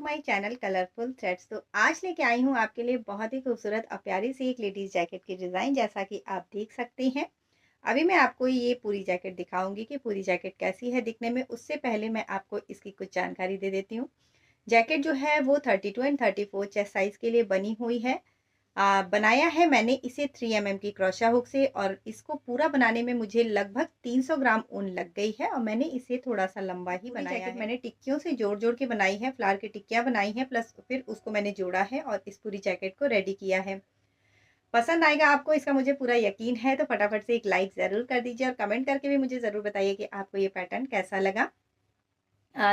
My channel colourful threads. तो आज लेके आई हूँ आपके लिए बहुत ही खूबसूरत और प्यारी सी एक लेडीज जैकेट की डिज़ाइन, जैसा कि आप देख सकते हैं। अभी मैं आपको ये पूरी जैकेट दिखाऊंगी कि पूरी जैकेट कैसी है दिखने में। उससे पहले मैं आपको इसकी कुछ जानकारी दे देती हूँ। जैकेट जो है वो 32 एंड 34 चेस्ट साइज़ के लिए बनी हुई है। बनाया है मैंने इसे 3 mm की क्रोशा हुक से, और इसको पूरा बनाने में मुझे लगभग 300 ग्राम ऊन लग गई है, और मैंने इसे थोड़ा सा लंबा ही बनाया है। मैंने टिक्कियों से जोड़ जोड़ के बनाई है, फ्लावर की टिक्कियाँ बनाई हैं, प्लस फिर उसको मैंने जोड़ा है और इस पूरी जैकेट को रेडी किया है। पसंद आएगा आपको, इसका मुझे पूरा यकीन है। तो फटाफट से एक लाइक ज़रूर कर दीजिए और कमेंट करके भी मुझे ज़रूर बताइए कि आपको ये पैटर्न कैसा लगा।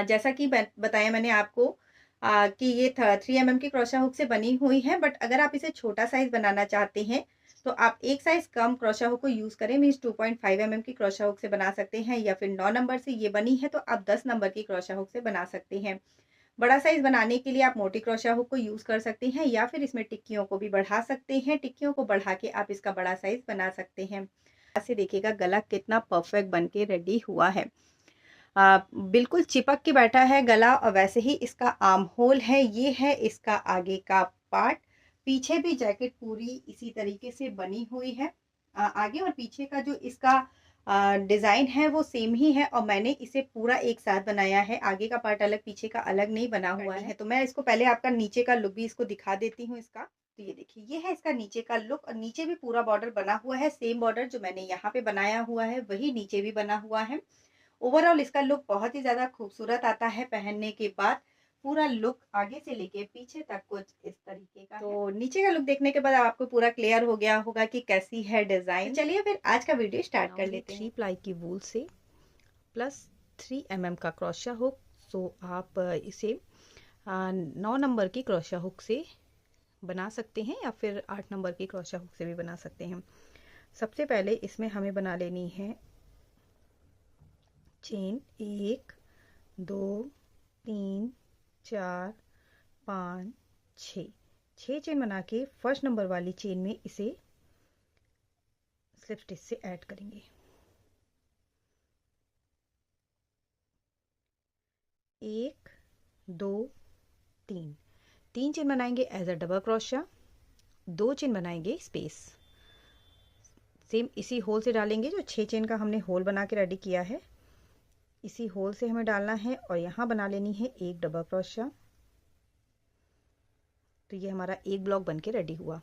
जैसा कि बताया मैंने आपको कि ये 3 mm की क्रोशा हुक से बनी हुई है, बट अगर आप इसे छोटा साइज बनाना चाहते हैं तो आप एक साइज कम क्रोशा हुक को यूज़ करें। मीन्स 2.5 mm की क्रोशा हुक से बना सकते हैं, या फिर 9 नंबर से ये बनी है तो आप 10 नंबर की क्रोशा हुक से बना सकते हैं। बड़ा साइज बनाने के लिए आप मोटी क्रोशा हुक को यूज़ कर सकते हैं, या फिर इसमें टिक्कियों को भी बढ़ा सकते हैं। टिक्कियों को बढ़ा के आप इसका बड़ा साइज बना सकते हैं। ऐसे देखिएगा गला कितना परफेक्ट बन के रेडी हुआ है। बिल्कुल चिपक के बैठा है गला, और वैसे ही इसका आर्म होल है। ये है इसका आगे का पार्ट। पीछे भी जैकेट पूरी इसी तरीके से बनी हुई है। आगे और पीछे का जो इसका डिज़ाइन है वो सेम ही है, और मैंने इसे पूरा एक साथ बनाया है। आगे का पार्ट अलग, पीछे का अलग नहीं बना हुआ है। तो मैं इसको पहले आपका नीचे का लुक भी इसको दिखा देती हूँ इसका। तो ये देखिए, ये है इसका नीचे का लुक, और नीचे भी पूरा बॉर्डर बना हुआ है। सेम बॉर्डर जो मैंने यहाँ पे बनाया हुआ है वही नीचे भी बना हुआ है। ओवरऑल इसका लुक बहुत ही ज़्यादा खूबसूरत आता है पहनने के बाद। पूरा लुक आगे से लेके पीछे तक कुछ इस तरीके का है। तो नीचे का लुक देखने के बाद आपको पूरा क्लियर हो गया होगा कि कैसी है डिज़ाइन। तो चलिए फिर आज का वीडियो स्टार्ट कर लेते हैं। 3 प्लाई की वूल से प्लस 3 mm का क्रोशा हुक। सो आप इसे 9 नंबर की क्रोशा हुक से बना सकते हैं, या फिर 8 नंबर की क्रोशा हुक से भी बना सकते हैं। सबसे पहले इसमें हमें बना लेनी है चेन 1 2 3 4 5 6 चेन बना के फर्स्ट नंबर वाली चेन में इसे स्लिप स्टिच से ऐड करेंगे। एक दो तीन चेन बनाएंगे as a double crochet. 2 chain बनाएंगे स्पेस, सेम इसी होल से डालेंगे। जो 6 चेन का हमने होल बना के रेडी किया है, इसी होल से हमें डालना है, और यहाँ बना लेनी है एक डबल क्रोशा। तो ये हमारा एक ब्लॉक बन के रेडी हुआ।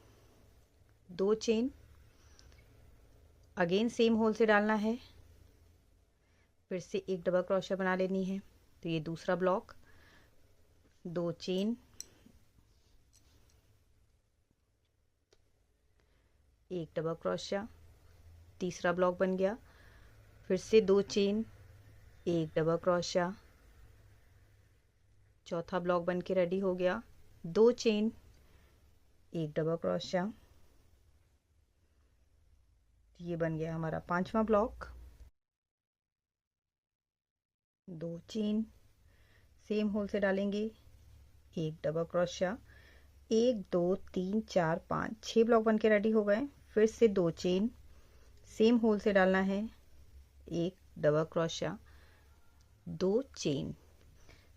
2 चेन अगेन सेम होल से डालना है, फिर से एक डबल क्रोशा बना लेनी है। तो ये दूसरा ब्लॉक। 2 चेन, एक डबल क्रोशा, तीसरा ब्लॉक बन गया। फिर से 2 चेन, एक डबल क्रोशा, चौथा ब्लॉक बन के रेडी हो गया। 2 चेन, एक डबल क्रोशा, ये बन गया हमारा पांचवा ब्लॉक। 2 चेन, सेम होल से डालेंगे, एक डबल क्रोशा, 1 2 3 4 5 6 ब्लॉक बन के रेडी हो गए। फिर से 2 चेन, सेम होल से डालना है, एक double crochet, 2 chain,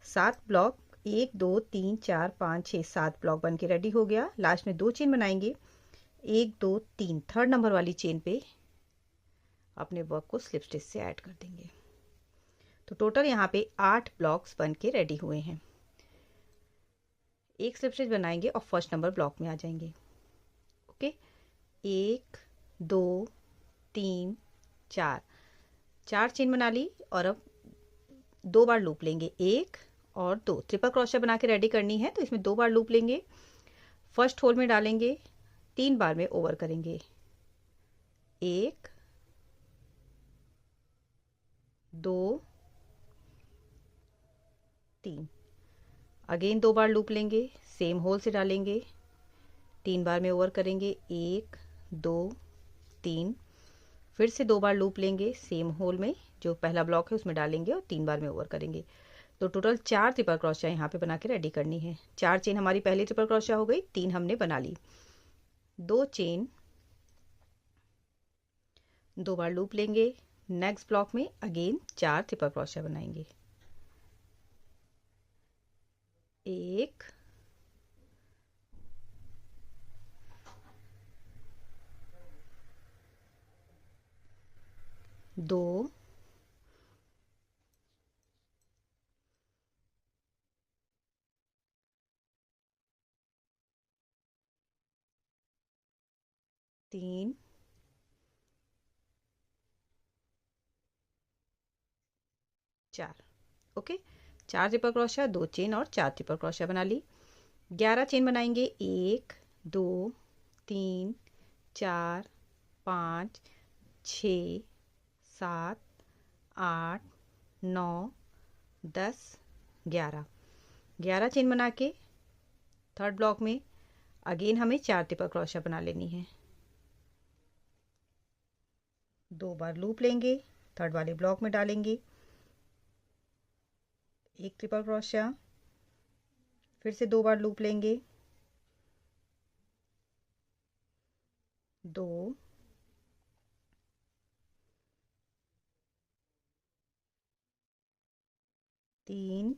7 block, 1 2 3 4 5 6 7 block बन के रेडी हो गया। लास्ट में 2 चेन बनाएंगे, 1 2 3 थर्ड नंबर वाली चेन पे अपने वर्क को स्लिप स्टिच से ऐड कर देंगे। तो टोटल यहाँ पे 8 ब्लॉक्स बन के रेडी हुए हैं। एक स्लिप स्टिच बनाएंगे और फर्स्ट नंबर ब्लॉक में आ जाएंगे। ओके, 1 2 3 4 4 चेन बना ली, और अब 2 बार लूप लेंगे, 1 और 2। ट्रिपल क्रोशा बना के रेडी करनी है, तो इसमें 2 बार लूप लेंगे, फर्स्ट होल में डालेंगे, 3 बार में ओवर करेंगे, 1 2 3। अगेन 2 बार लूप लेंगे, सेम होल से डालेंगे, 3 बार में ओवर करेंगे, 1 2 3। फिर से 2 बार लूप लेंगे, सेम होल में जो पहला ब्लॉक है उसमें डालेंगे, और 3 बार में ओवर करेंगे। तो टोटल 4 ट्रिपल क्रोशा यहाँ पे बना के रेडी करनी है। 4 चेन हमारी पहली ट्रिपल क्रोशा हो गई, 3 हमने बना ली। 2 चेन, 2 बार लूप लेंगे, नेक्स्ट ब्लॉक में अगेन 4 ट्रिपल क्रोशा बनाएंगे, एक, दो, तीन, चार। ओके, 4 ट्रिपल क्रोशिया, 2 चेन और 4 ट्रिपल क्रोशिया बना ली। 11 चेन बनाएंगे। 1 2 3 4 5 6 7 8 9 10 11। 11 चेन बना के थर्ड ब्लॉक में अगेन हमें 4 ट्रिपल क्रोशिया बना लेनी है। 2 बार लूप लेंगे, थर्ड वाले ब्लॉक में डालेंगे, एक ट्रिपल क्रोशिया, फिर से 2 बार लूप लेंगे, 2, 3,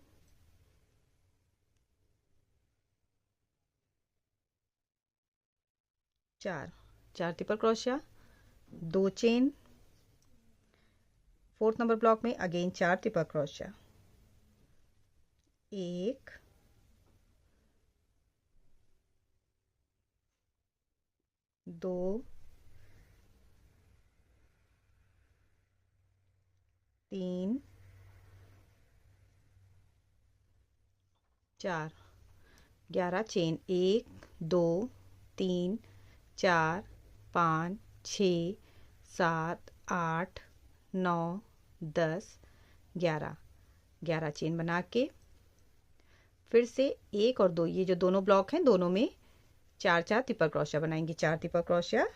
4। 4 triple crochet, 2 chain, fourth number block में again 4 triple crochet, 1, 2, 3, 4। 11 chain, 1 2 3 4 5 6 7 8 9 10 11। 11 chain बना के फिर से 1 और 2, ये जो दोनों ब्लॉक हैं दोनों में 4 4 ट्रिपल क्रोशिया बनाएंगे। 4 ट्रिपल क्रोशिया,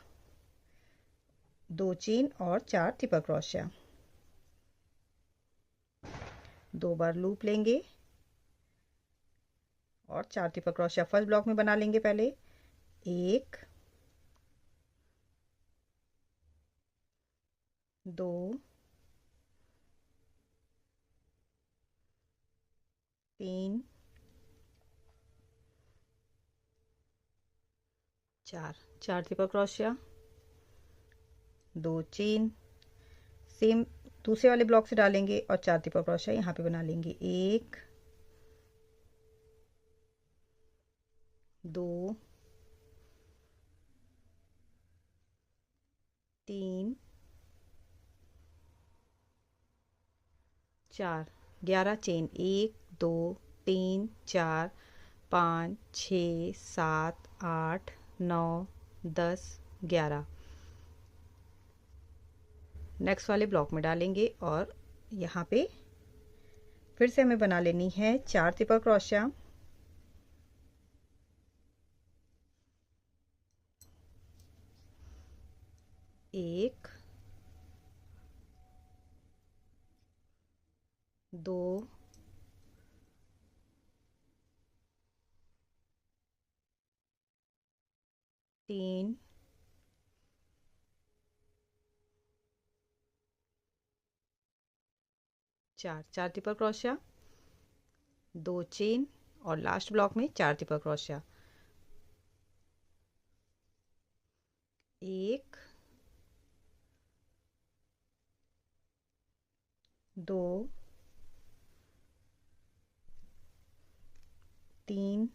2 चेन और 4 ट्रिपल क्रोशिया, 2 बार लूप लेंगे और 4 ट्रिपल क्रोशिया फर्स्ट ब्लॉक में बना लेंगे। पहले 1 2 3 4। 4 ट्रिपल क्रोशिया, 2 चेन, सेम दूसरे वाले ब्लॉक से डालेंगे और 4 ट्रिपल क्रोशिया यहाँ पे बना लेंगे। 1 2 3 4। 11 चेन, 1 2 3 4 5 6 7 8 9 10 11। नेक्स्ट वाले ब्लॉक में डालेंगे और यहाँ पे फिर से हमें बना लेनी है 4 triple crochet, 1 2 3 4। 4 triple crochet, 2 chain और लास्ट ब्लॉक में 4 ट्रिपल क्रोशिया, 1 2 3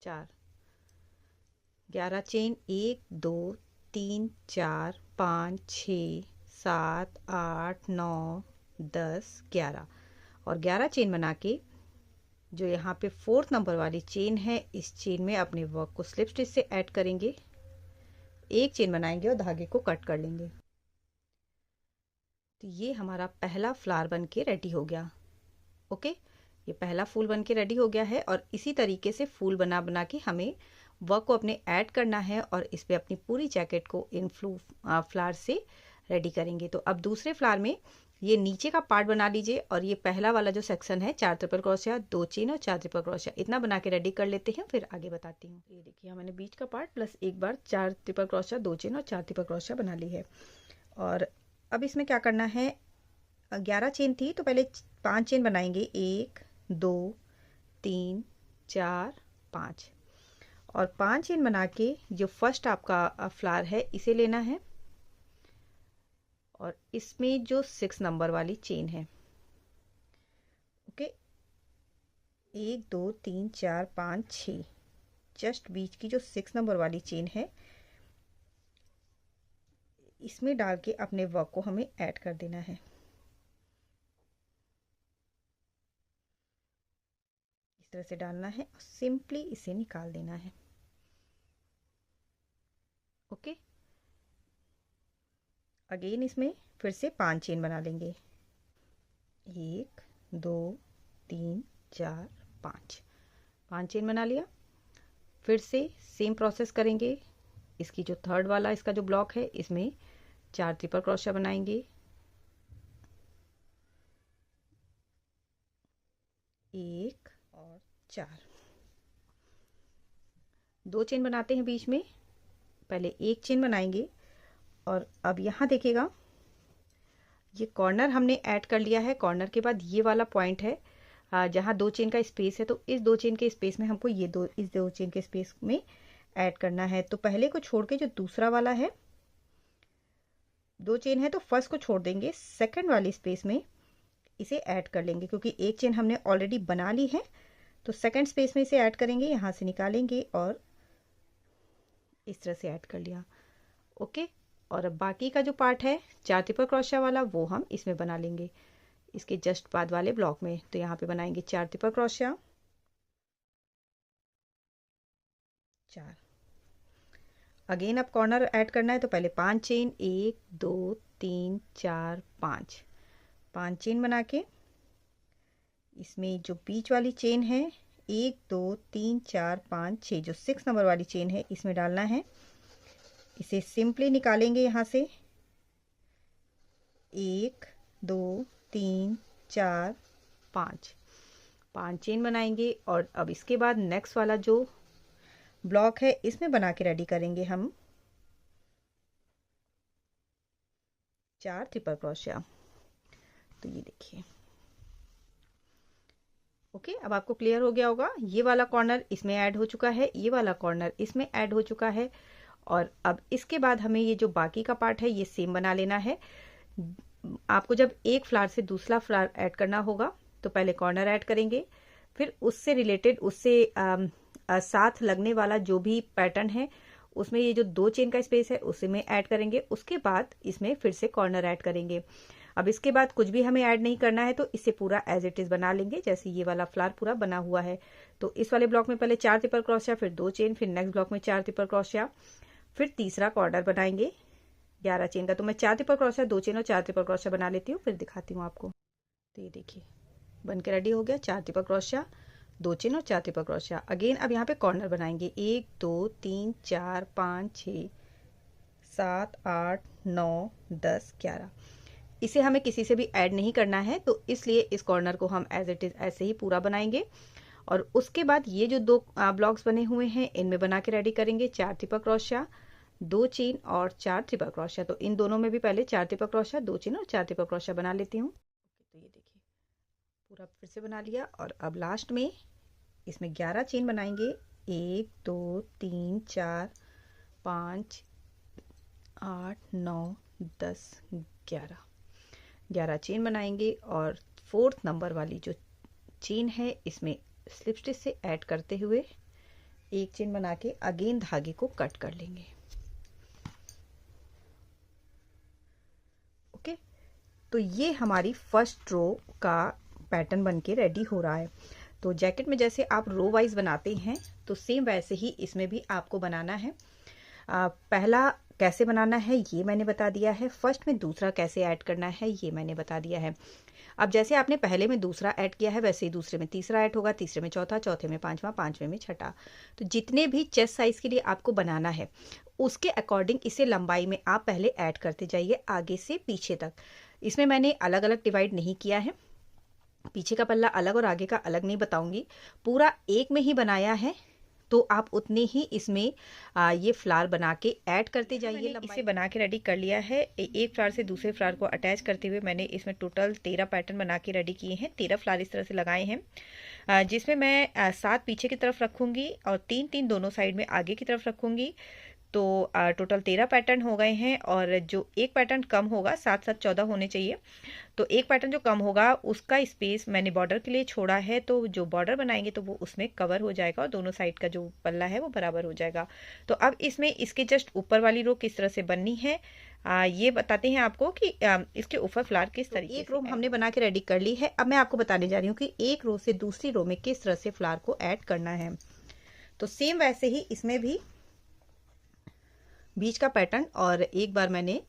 4। 11 चेन, 1 2 3 4 5 6 7 8 9 10 11 और 11 चेन बना के जो यहाँ पे फोर्थ नंबर वाली चेन है इस चेन में अपने वर्क को स्लिप स्टिच से ऐड करेंगे, एक चेन बनाएंगे और धागे को कट कर लेंगे। तो ये हमारा पहला फ्लावर बन के रेडी हो गया। ओके, ये पहला फूल बन के रेडी हो गया है और इसी तरीके से फूल बना बना के हमें वर्क को अपने ऐड करना है और इस पे अपनी पूरी जैकेट को इन फ्लावर से रेडी करेंगे। तो अब दूसरे फ्लावर में ये नीचे का पार्ट बना लीजिए और ये पहला वाला जो सेक्शन है 4 ट्रिपल क्रोशिया, 2 चेन और 4 ट्रिपल क्रोशिया इतना बना के रेडी कर लेते हैं, फिर आगे बताती हूँ। ये देखिए मैंने बीच का पार्ट प्लस एक बार 4 ट्रिपल क्रोशिया, 2 चेन और 4 ट्रिपल क्रोशिया बना ली है। और अब इसमें क्या करना है, 11 चेन थी तो पहले 5 चेन बनाएंगे, 1 2 3 4 5, और 5 चेन बना के जो फर्स्ट आपका फ्लावर है इसे लेना है और इसमें जो 6 नंबर वाली चेन है, ओके, 1 2 3 4 5 6, जस्ट बीच की जो 6 नंबर वाली चेन है इसमें डाल के अपने वर्क को हमें ऐड कर देना है। इस तरह से डालना है और सिंपली इसे निकाल देना है। ओके, अगेन इसमें फिर से 5 चेन बना लेंगे, 1 2 3 4 5 चेन बना लिया। फिर से सेम प्रोसेस करेंगे, इसकी जो थर्ड वाला इसका जो ब्लॉक है इसमें 4 ट्रिपल क्रोशिया बनाएंगे, 1 और 4, 2 चेन बनाते हैं बीच में, पहले 1 चेन बनाएंगे और अब यहाँ देखिएगा ये कॉर्नर हमने ऐड कर लिया है। कॉर्नर के बाद ये वाला पॉइंट है जहाँ 2 चेन का स्पेस है, तो इस 2 चेन के स्पेस में हमको ये इस 2 चेन के स्पेस में ऐड करना है। तो पहले को छोड़ के जो दूसरा वाला है 2 चेन है तो फर्स्ट को छोड़ देंगे, सेकंड वाली स्पेस में इसे ऐड कर लेंगे क्योंकि 1 चेन हमने ऑलरेडी बना ली है, तो सेकंड स्पेस में इसे ऐड करेंगे, यहाँ से निकालेंगे और इस तरह से ऐड कर लिया। ओके, और अब बाकी का जो पार्ट है 4 ट्रिपल क्रोशिया वाला वो हम इसमें बना लेंगे, इसके जस्ट बाद वाले ब्लॉक में। तो यहाँ पे बनाएंगे 4 ट्रिपल क्रोशिया, 4, अगेन अब कॉर्नर ऐड करना है तो पहले 5 चेन, 1 2 3 4 5 चेन बना के इसमें जो बीच वाली चेन है 1 2 3 4 5 6 जो 6 नंबर वाली चेन है इसमें डालना है। इसे सिंपली निकालेंगे यहाँ से, 1 2 3 4 5 चेन बनाएंगे और अब इसके बाद नेक्स्ट वाला जो ब्लॉक है इसमें बना के रेडी करेंगे हम 4 ट्रिपल क्रोशिया। तो ये देखिए, ओके, अब आपको क्लियर हो गया होगा। ये वाला कॉर्नर इसमें ऐड हो चुका है, ये वाला कॉर्नर इसमें ऐड हो चुका है, और अब इसके बाद हमें ये जो बाकी का पार्ट है ये सेम बना लेना है। आपको जब एक फ्लावर से दूसरा फ्लावर ऐड करना होगा तो पहले कॉर्नर ऐड करेंगे, फिर उससे रिलेटेड उससे साथ लगने वाला जो भी पैटर्न है उसमें ये जो 2 चेन का स्पेस है उसी में ऐड करेंगे, उसके बाद इसमें फिर से कॉर्नर ऐड करेंगे। अब इसके बाद कुछ भी हमें ऐड नहीं करना है, तो इसे पूरा एज इट इज बना लेंगे जैसे ये वाला फ्लावर पूरा बना हुआ है। तो इस वाले ब्लॉक में पहले 4 ट्रिपल क्रोशिया, फिर 2 चेन, फिर नेक्स्ट ब्लॉक में 4 ट्रिपल क्रोशिया, फिर तीसरा कॉर्नर बनाएंगे 11 चेन का। तो मैं 4 ट्रिपल क्रोशिया, 2 चेन और 4 ट्रिपल क्रोशिया बना लेती हूँ, फिर दिखाती हूँ आपको। तो ये देखिए बन के रेडी हो गया, 4 ट्रिपल क्रोशिया, 2 चेन और 4 ट्रिपल क्रोशिया। अगेन अब यहाँ पे कॉर्नर बनाएंगे 1 2 3 4 5 6 7 8 9 10 11। इसे हमें किसी से भी ऐड नहीं करना है, तो इसलिए इस कॉर्नर को हम एज इट इज ऐसे ही पूरा बनाएंगे। और उसके बाद ये जो 2 ब्लॉक्स बने हुए हैं इनमें बना के रेडी करेंगे 4 ट्रिपल क्रोशिया, 2 चेन और 4 ट्रिपल क्रोशिया। तो इन दोनों में भी पहले 4 ट्रिपल क्रोशिया, 2 चेन और 4 ट्रिपल क्रोशिया बना लेती हूँ। तो ये देखिए पूरा फिर से बना लिया, और अब लास्ट में इसमें 11 चेन बनाएंगे, 1 2 3 4 5 8 9 10 11 चेन बनाएंगे, और 4th नंबर वाली जो चेन है इसमें स्लिप स्टिच से ऐड करते हुए 1 चेन बना के अगेन धागे को कट कर लेंगे। ओके, तो ये हमारी फर्स्ट रो का पैटर्न बनके रेडी हो रहा है। तो जैकेट में जैसे आप रो वाइज बनाते हैं तो सेम वैसे ही इसमें भी आपको बनाना है। पहला कैसे बनाना है ये मैंने बता दिया है, फर्स्ट में दूसरा कैसे ऐड करना है ये मैंने बता दिया है। अब जैसे आपने पहले में दूसरा ऐड किया है वैसे ही दूसरे में तीसरा ऐड होगा, तीसरे में चौथा, चौथे में पांचवा, पांचवें में छठा। तो जितने भी चेस्ट साइज के लिए आपको बनाना है उसके अकॉर्डिंग इसे लंबाई में आप पहले ऐड करते जाइए आगे से पीछे तक। इसमें मैंने अलग अलग डिवाइड नहीं किया है, पीछे का पल्ला अलग और आगे का अलग नहीं बताऊंगी, पूरा एक में ही बनाया है। तो आप उतने ही इसमें ये फ्लावर बना के ऐड करते जाइए। इसे बना के रेडी कर लिया है। एक फ्लावर से दूसरे फ्लावर को अटैच करते हुए मैंने इसमें टोटल 13 पैटर्न बना के रेडी किए हैं। 13 फ्लावर इस तरह से लगाए हैं, जिसमें मैं 7 पीछे की तरफ रखूंगी और 3-3 दोनों साइड में आगे की तरफ रखूंगी। तो टोटल 13 पैटर्न हो गए हैं, और जो एक पैटर्न कम होगा, 7-7 14 होने चाहिए। तो एक पैटर्न जो कम होगा उसका स्पेस मैंने बॉर्डर के लिए छोड़ा है, तो जो बॉर्डर बनाएंगे तो वो उसमें कवर हो जाएगा और दोनों साइड का जो पल्ला है वो बराबर हो जाएगा। तो अब इसमें इसके जस्ट ऊपर वाली रो किस तरह से बननी है ये बताते हैं आपको कि इसके ऊपर फ्लावर किस तरीके से। एक रो हमने बना के रेडी कर ली है। अब मैं आपको बताने जा रही हूँ कि एक रो से दूसरी रो में किस तरह से फ्लावर को ऐड करना है। तो सेम वैसे ही इसमें भी बीच का पैटर्न और एक बार मैंने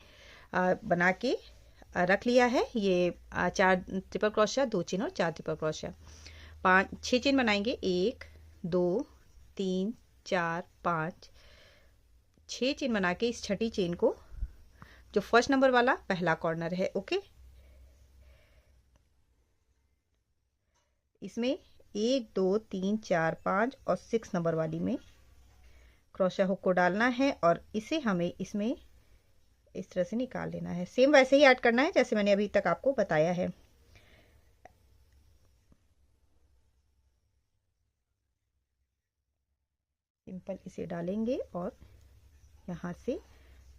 बना के रख लिया है। ये 4 ट्रिपल क्रोशिया, 2 चेन और 4 ट्रिपल क्रोशिया, 6 चेन बनाएंगे। 1 2 3 4 5 6 चेन बना के इस छठी चेन को, जो फर्स्ट नंबर वाला पहला कॉर्नर है, ओके, इसमें 1 2 3 4 5 और 6 नंबर वाली में क्रोशिया हुक को डालना है और इसे हमें इसमें इस तरह से निकाल लेना है। सेम वैसे ही ऐड करना है जैसे मैंने अभी तक आपको बताया है। सिंपल इसे डालेंगे और यहाँ से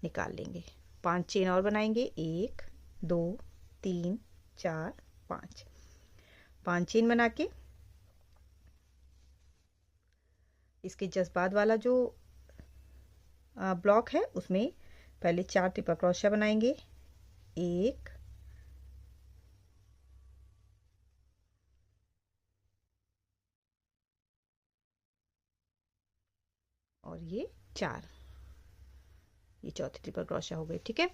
निकाल लेंगे। 5 चेन और बनाएंगे। 1 2 3 4 5 5 चेन बना के इसके जस्ट बाद वाला जो ब्लॉक है उसमें पहले 4 ट्रिपल क्रोशिया बनाएंगे। 1 और ये 4, ये चौथी ट्रिपल क्रोशिया हो गई, ठीक है।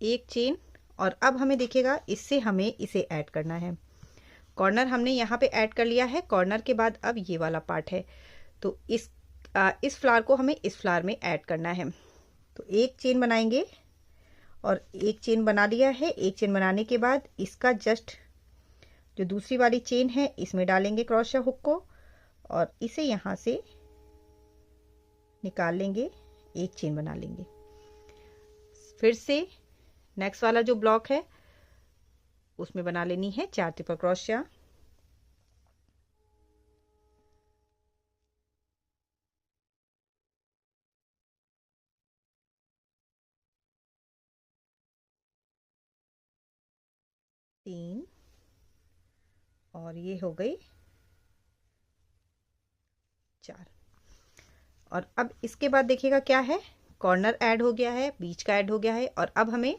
एक चेन, और अब हमें देखिएगा इससे हमें इसे ऐड करना है। कॉर्नर हमने यहाँ पे ऐड कर लिया है। कॉर्नर के बाद अब ये वाला पार्ट है, तो इस फ्लावर को हमें इस फ्लावर में ऐड करना है। तो एक चेन बनाएंगे और एक चेन बना लिया है। एक चेन बनाने के बाद इसका जस्ट जो दूसरी वाली चेन है इसमें डालेंगे क्रोशिया हुक को और इसे यहाँ से निकाल लेंगे, एक चेन बना लेंगे। फिर से नेक्स्ट वाला जो ब्लॉक है उसमें बना लेनी है 4 ट्रिपल क्रोशिया। तीन, और ये हो गई 4। और अब इसके बाद देखिएगा क्या है, कॉर्नर ऐड हो गया है, बीच का ऐड हो गया है, और अब हमें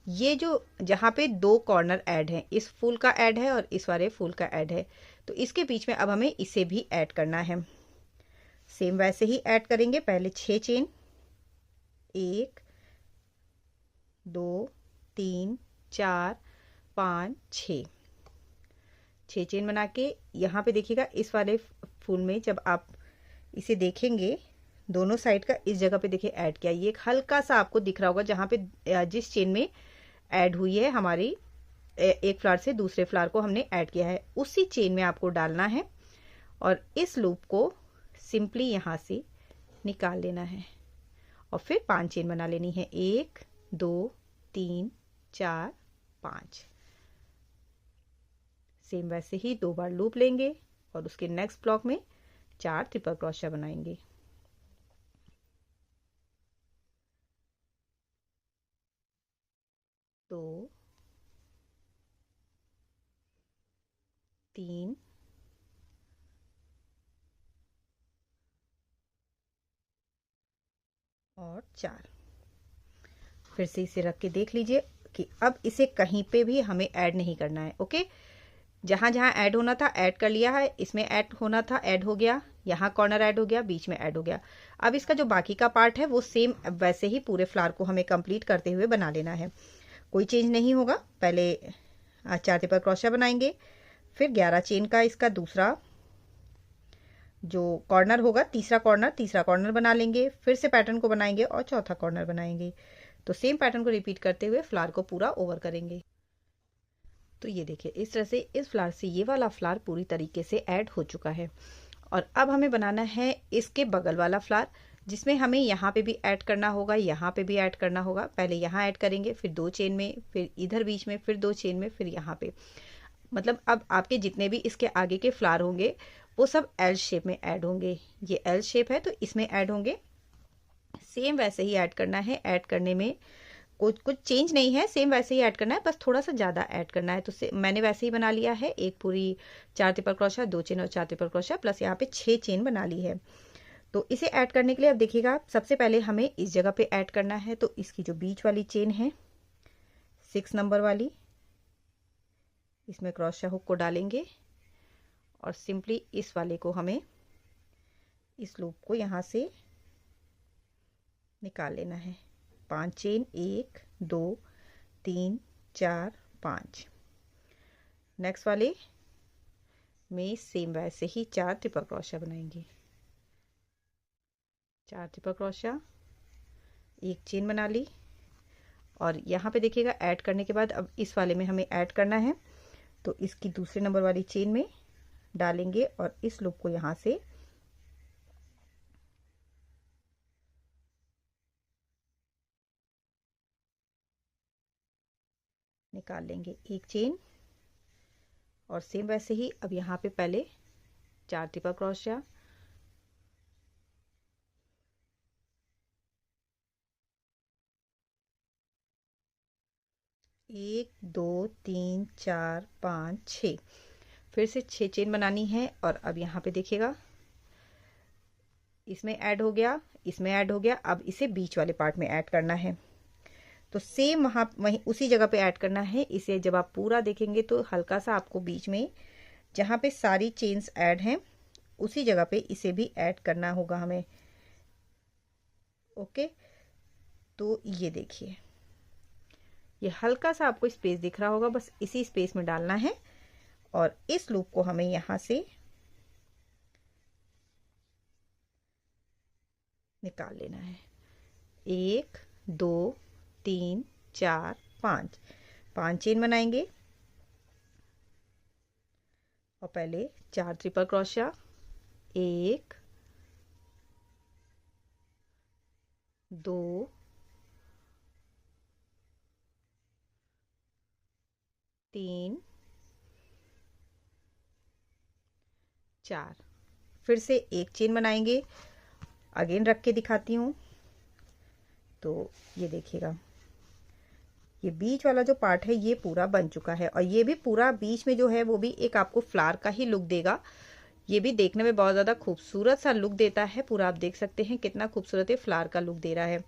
ये जो जहाँ पे 2 कॉर्नर ऐड हैं, इस फूल का ऐड है और इस वाले फूल का ऐड है, तो इसके बीच में अब हमें इसे भी ऐड करना है। सेम वैसे ही ऐड करेंगे। पहले 6 चेन, 1 2 3 4 5 6 चेन बना के यहाँ पे देखिएगा इस वाले फूल में जब आप इसे देखेंगे दोनों साइड का इस जगह पे देखिए ऐड किया। ये एक हल्का सा आपको दिख रहा होगा जहाँ पे जिस चेन में ऐड हुई है हमारी एक फ्लावर से दूसरे फ्लावर को हमने ऐड किया है, उसी चेन में आपको डालना है और इस लूप को सिंपली यहाँ से निकाल लेना है और फिर 5 चेन बना लेनी है। 1 2 3 4 5। सेम वैसे ही 2 बार लूप लेंगे और उसके नेक्स्ट ब्लॉक में 4 ट्रिपल क्रोशिया बनाएंगे। दो, 3 और 4। फिर से इसे रख के देख लीजिए कि अब इसे कहीं पे भी हमें ऐड नहीं करना है, ओके। जहां जहां ऐड होना था ऐड कर लिया है, इसमें ऐड होना था ऐड हो गया, यहाँ कॉर्नर ऐड हो गया, बीच में ऐड हो गया। अब इसका जो बाकी का पार्ट है वो सेम वैसे ही पूरे फ्लावर को हमें कंप्लीट करते हुए बना लेना है, कोई चेंज नहीं होगा। पहले 4 ट्रिपल क्रोशिया बनाएंगे, फिर 11 चेन का इसका दूसरा जो कॉर्नर होगा, तीसरा कॉर्नर बना लेंगे, फिर से पैटर्न को बनाएंगे और चौथा कॉर्नर बनाएंगे। तो सेम पैटर्न को रिपीट करते हुए फ्लावर को पूरा ओवर करेंगे। तो ये देखिए इस तरह से इस फ्लावर से ये वाला फ्लावर पूरी तरीके से ऐड हो चुका है। और अब हमें बनाना है इसके बगल वाला फ्लावर, जिसमें हमें यहाँ पे भी ऐड करना होगा, यहाँ पे भी ऐड करना होगा। पहले यहाँ ऐड करेंगे, फिर 2 चेन में, फिर इधर बीच में, फिर 2 चेन में, फिर यहाँ पे। मतलब अब आपके जितने भी इसके आगे के फ्लावर होंगे वो सब एल शेप में ऐड होंगे। ये एल शेप है तो इसमें ऐड होंगे। सेम वैसे ही ऐड करना है। ऐड करने में कुछ कुछ चेंज नहीं है, सेम वैसे ही ऐड करना है, बस थोड़ा सा ज़्यादा ऐड करना है। तो मैंने वैसे ही बना लिया है। एक पूरी 4 ट्रिपल क्रोशा, 2 चेन और 4 ट्रिपल क्रोशा, प्लस यहाँ पे 6 चेन बना ली है। तो इसे ऐड करने के लिए अब देखिएगा सबसे पहले हमें इस जगह पे ऐड करना है। तो इसकी जो बीच वाली चेन है 6 नंबर वाली, इसमें क्रोशा हुक को डालेंगे और सिंपली इस वाले को हमें इस लूप को यहाँ से निकाल लेना है। 5 चेन, 1 2 3 4 5। नेक्स्ट वाले में सेम वैसे ही 4 ट्रिपल क्रोशा बनाएंगे। 4 ट्रिपल क्रोशा, एक चेन बना ली। और यहाँ पे देखिएगा ऐड करने के बाद अब इस वाले में हमें ऐड करना है। तो इसकी दूसरे नंबर वाली चेन में डालेंगे और इस लूप को यहाँ से निकाल लेंगे, एक चेन। और सेम वैसे ही अब यहाँ पे पहले 4 ट्रिपल क्रोशा, एक 2 3 4 5 6, फिर से 6 चेन बनानी है। और अब यहाँ पे देखिएगा इसमें ऐड हो गया, इसमें ऐड हो गया। अब इसे बीच वाले पार्ट में ऐड करना है। तो सेम वहीं उसी जगह पे ऐड करना है। इसे जब आप पूरा देखेंगे तो हल्का सा आपको बीच में जहाँ पे सारी चेन्स ऐड हैं उसी जगह पे इसे भी ऐड करना होगा हमें। ओके, तो ये देखिए ये हल्का सा आपको स्पेस दिख रहा होगा, बस इसी स्पेस में डालना है। और इस लूप को हमें यहाँ से निकाल लेना है। 1 2 3 4 5, 5 चेन बनाएंगे और पहले 4 ट्रिपल क्रोशा, 1 2 3 4, फिर से एक चेन बनाएंगे। अगेन रख के दिखाती हूँ। तो ये देखिएगा ये बीच वाला जो पार्ट है ये पूरा बन चुका है और ये भी पूरा बीच में जो है वो भी एक आपको फ्लावर का ही लुक देगा। ये भी देखने में बहुत ज़्यादा खूबसूरत सा लुक देता है। पूरा आप देख सकते हैं कितना खूबसूरत है, फ्लावर का लुक दे रहा है।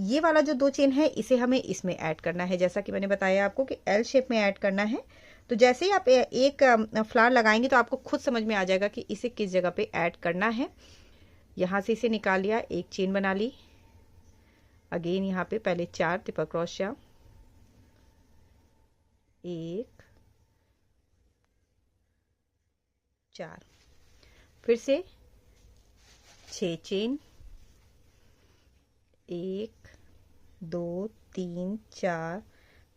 ये वाला जो 2 चेन है इसे हमें इसमें ऐड करना है, जैसा कि मैंने बताया आपको कि एल शेप में ऐड करना है। तो जैसे ही आप एक फ्लावर लगाएंगे तो आपको खुद समझ में आ जाएगा कि इसे किस जगह पे ऐड करना है। यहाँ से इसे निकाल लिया, एक चेन बना ली। अगेन यहाँ पे पहले 4 ट्रिपल क्रोशा, 1 4, फिर से 6 चेन, 1 2 3 4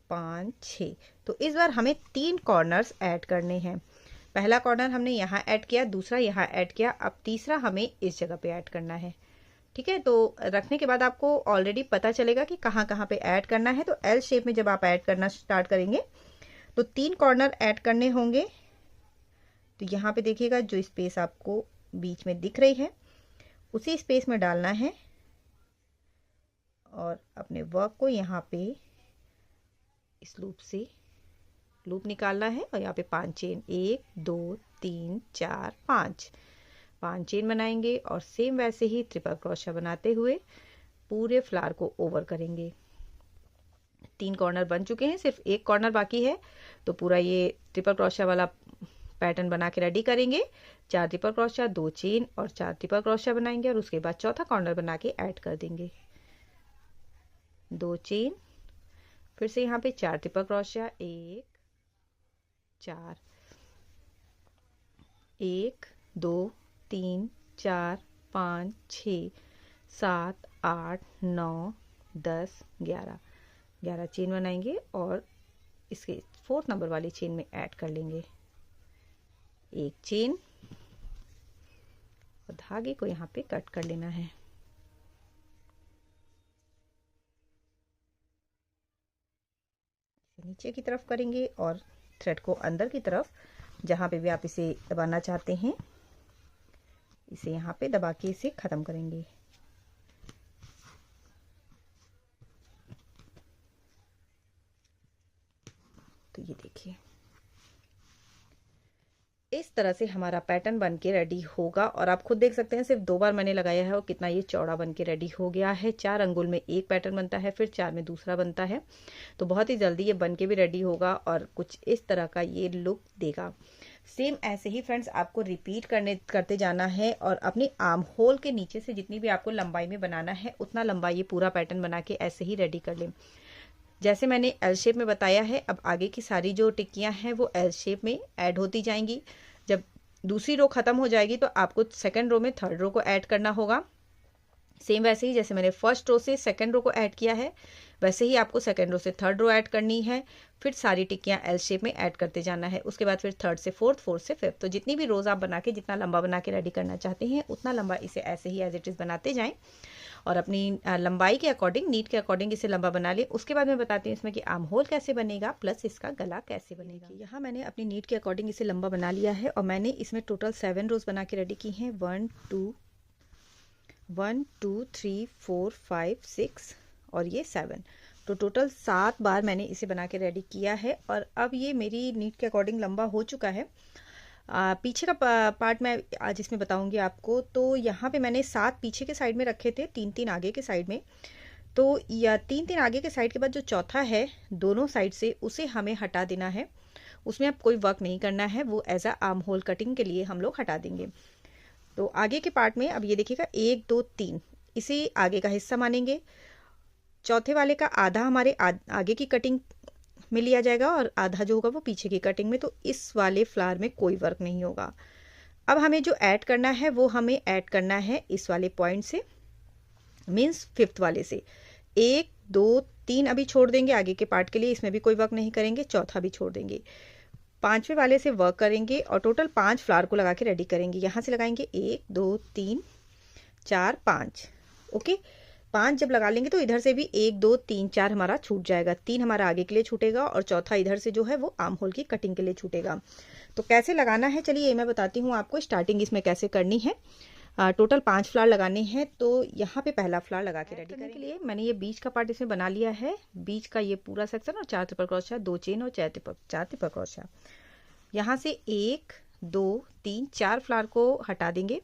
5 6। तो इस बार हमें 3 कॉर्नर्स ऐड करने हैं। पहला कॉर्नर हमने यहाँ ऐड किया, दूसरा यहाँ ऐड किया, अब तीसरा हमें इस जगह पे ऐड करना है। ठीक है, तो रखने के बाद आपको ऑलरेडी पता चलेगा कि कहाँ कहाँ पे ऐड करना है। तो एल शेप में जब आप ऐड करना स्टार्ट करेंगे तो 3 कॉर्नर ऐड करने होंगे। तो यहाँ पे देखिएगा जो स्पेस आपको बीच में दिख रही है उसी स्पेस में डालना है और अपने वर्क को यहाँ पे इस लूप से लूप निकालना है। और यहाँ पे 5 चेन, 1 2 3 4 5, 5 चेन बनाएंगे और सेम वैसे ही ट्रिपल क्रोशा बनाते हुए पूरे फ्लावर को ओवर करेंगे। 3 कॉर्नर बन चुके हैं, सिर्फ एक कॉर्नर बाकी है। तो पूरा ये ट्रिपल क्रोशा वाला पैटर्न बना के रेडी करेंगे। 4 ट्रिपल क्रोशा, 2 चेन और 4 ट्रिपल क्रोशा बनाएंगे और उसके बाद चौथा कॉर्नर बना के ऐड कर देंगे। 2 चेन, फिर से यहाँ पे 4 ट्रिपल क्रोशा, 1 4, 1 2 3 4 5 6 7 8 9 10, 11, 11 चेन बनाएंगे और इसके 4th नंबर वाली चेन में ऐड कर लेंगे एक चेन और धागे को यहाँ पे कट कर लेना है। नीचे की तरफ करेंगे और थ्रेड को अंदर की तरफ, जहाँ पे भी आप इसे दबाना चाहते हैं, इसे यहाँ पे दबा के इसे ख़त्म करेंगे। तो ये देखिए, इस तरह से हमारा पैटर्न बन के रेडी होगा और आप खुद देख सकते हैं सिर्फ 2 बार मैंने लगाया है और कितना ये चौड़ा बन के रेडी हो गया है। 4 अंगुल में एक पैटर्न बनता है, फिर 4 में दूसरा बनता है, तो बहुत ही जल्दी ये बन के भी रेडी होगा और कुछ इस तरह का ये लुक देगा। सेम ऐसे ही फ्रेंड्स आपको रिपीट करते जाना है और अपनी आर्म होल के नीचे से जितनी भी आपको लंबाई में बनाना है उतना लंबा ये पूरा पैटर्न बना के ऐसे ही रेडी कर लें। जैसे मैंने एल शेप में बताया है, अब आगे की सारी जो टिक्कियां हैं वो एल शेप में ऐड होती जाएंगी। जब दूसरी रो खत्म हो जाएगी तो आपको सेकंड रो में थर्ड रो को ऐड करना होगा। सेम वैसे ही जैसे मैंने फर्स्ट रो से सेकंड रो को ऐड किया है, वैसे ही आपको सेकंड रो से थर्ड रो ऐड करनी है। फिर सारी टिक्कियां एल शेप में ऐड करते जाना है। उसके बाद फिर थर्ड से फोर्थ, फोर्थ से फिफ्थ, तो जितनी भी रोज आप बना के जितना लंबा बना के रेडी करना चाहते हैं उतना लंबा इसे ऐसे ही एज इट इज बनाते जाएं और अपनी लंबाई के अकॉर्डिंग, नीड के अकॉर्डिंग इसे लंबा बना लें। उसके बाद मैं बताती हूँ इसमें कि आर्म होल कैसे बनेगा प्लस इसका गला कैसे बनेगा। यहाँ मैंने अपनी नीड के अकॉर्डिंग इसे लंबा बना लिया है और मैंने इसमें टोटल 7 रोज बना के रेडी की हैं। 1 2 3 4 5 6 और ये 7, तो टोटल 7 बार मैंने इसे बना के रेडी किया है और अब ये मेरी नीड के अकॉर्डिंग लंबा हो चुका है। पीछे का पार्ट मैं आज इसमें बताऊंगी आपको। तो यहाँ पे मैंने 7 पीछे के साइड में रखे थे, 3-3 आगे के साइड में। तो या 3-3 आगे के साइड के बाद जो चौथा है दोनों साइड से, उसे हमें हटा देना है। उसमें अब कोई वर्क नहीं करना है, वो as a arm hole cutting के लिए हम लोग हटा देंगे। तो आगे के पार्ट में अब ये देखिएगा 1 2 3 इसे आगे का हिस्सा मानेंगे। चौथे वाले का आधा हमारे आगे की कटिंग में लिया जाएगा और आधा जो होगा वो पीछे की कटिंग में। तो इस वाले फ्लावर में कोई वर्क नहीं होगा। अब हमें जो ऐड करना है वो हमें ऐड करना है इस वाले पॉइंट से, मीन्स 5th वाले से। 1 2 3 अभी छोड़ देंगे आगे के पार्ट के लिए, इसमें भी कोई वर्क नहीं करेंगे। चौथा भी छोड़ देंगे, 5वें वाले से वर्क करेंगे और टोटल 5 फ्लावर को लगा के रेडी करेंगे। यहाँ से लगाएंगे 1 2 3 4 5। ओके, 5 जब लगा लेंगे तो इधर से भी 1 2 3 4 हमारा छूट जाएगा। 3 हमारा आगे के लिए छूटेगा और चौथा इधर से जो है वो आर्म होल की कटिंग के लिए छूटेगा। तो कैसे लगाना है चलिए ये मैं बताती हूँ आपको। स्टार्टिंग इसमें कैसे करनी है। टोटल 5 फ्लावर लगाने हैं। तो यहाँ पे पहला फ्लावर लगा के रेडी करने के लिए मैंने ये बीच का पार्ट इसमें बना लिया है। बीच का ये पूरा सेक्शन और 4 ट्रिपल क्रोशिया, 2 चेन और 4 ट्रिपल क्रोशिया। यहाँ से 1 2 3 4 फ्लावर को हटा देंगे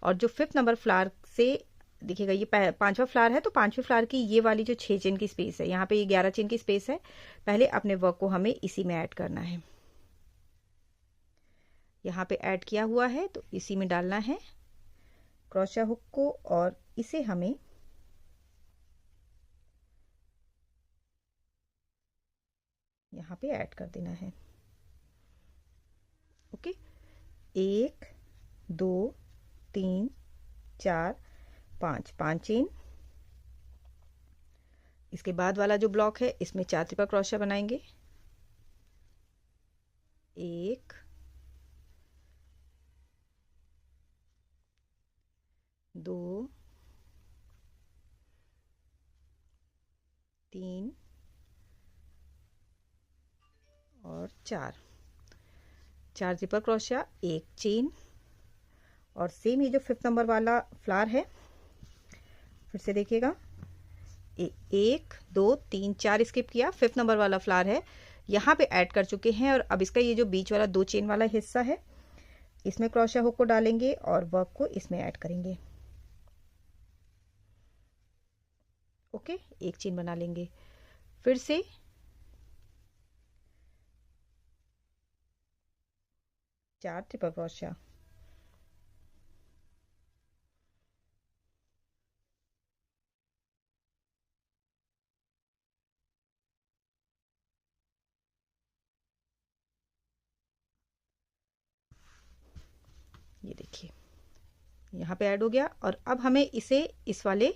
और जो 5th नंबर फ्लावर से देखिएगा ये 5वां फ्लावर है, तो 5वें फ्लावर की ये वाली जो 6 चेन की स्पेस है, यहाँ पे ये 11 चेन की स्पेस है। पहले अपने वर्क को हमें इसी में ऐड करना है। यहाँ पे ऐड किया हुआ है तो इसी में डालना है क्रोशिया हुक को और इसे हमें यहाँ पे ऐड कर देना है। Okay, 1 2 3 4 5 5 chain. इसके बाद वाला जो ब्लॉक है इसमें 4 ट्रिपल क्रोशिया बनाएंगे। 1 2 3 और 4 ट्रिपल क्रोशिया, 1 चेन। और सेम ये जो 5th नंबर वाला फ्लावर है, फिर से देखिएगा 1 2 3 4 स्किप किया, 5th नंबर वाला फ्लावर है यहाँ पे ऐड कर चुके हैं। और अब इसका ये जो बीच वाला 2 चेन वाला हिस्सा है इसमें क्रोशिया हुक को डालेंगे और वर्क को इसमें ऐड करेंगे। ओके, 1 चेन बना लेंगे। फिर से चार ट्रिपल क्रोशिया, ये देखिए यहाँ पे ऐड हो गया। और अब हमें इसे इस वाले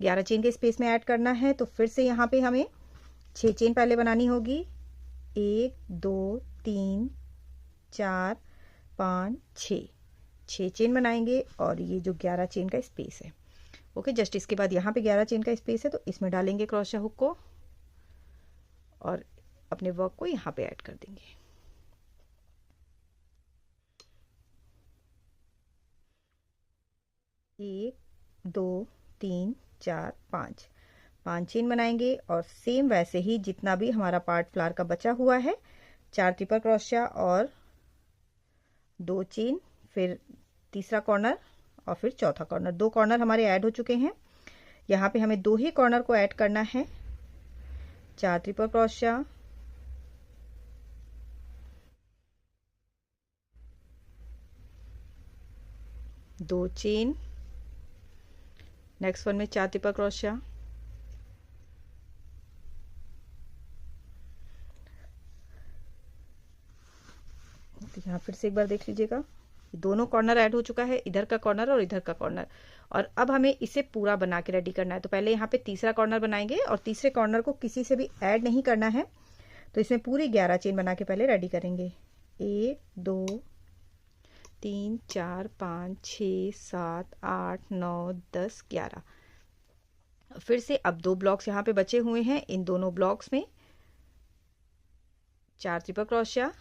11 चेन के स्पेस में ऐड करना है। तो फिर से यहाँ पे हमें 6 चेन पहले बनानी होगी। 1 2 3 4 5 6 चेन बनाएंगे और ये जो 11 चेन का स्पेस है, ओके, जस्ट इसके बाद यहाँ पे 11 चेन का स्पेस है तो इसमें डालेंगे क्रोशिया हुक को और अपने वर्क को यहाँ पे ऐड कर देंगे। एक 2 3 4 5 चेन बनाएंगे और सेम वैसे ही जितना भी हमारा पार्ट फ्लावर का बचा हुआ है 4 ट्रिपल क्रोशिया और 2 चेन, फिर तीसरा कॉर्नर और फिर चौथा कॉर्नर। 2 कॉर्नर हमारे ऐड हो चुके हैं। यहाँ पे हमें 2 ही कॉर्नर को ऐड करना है। 4 triple crochet, 2 chain, next one में 4 ट्रिपल क्रोशिया, तो यहाँ फिर से एक बार देख लीजिएगा, दोनों कॉर्नर ऐड हो चुका है, इधर का कॉर्नर और इधर का कॉर्नर। और अब हमें इसे पूरा बना के रेडी करना है। तो पहले यहाँ पे तीसरा कॉर्नर बनाएंगे और तीसरे कॉर्नर को किसी से भी ऐड नहीं करना है। तो इसमें पूरी 11 चेन बना के पहले रेडी करेंगे। 1 2 3 4 5 6 7 8 9 10 11। फिर से अब 2 ब्लॉक्स यहाँ पे बचे हुए हैं। इन दोनों ब्लॉक्स में 4 ट्रिपल क्रोशिया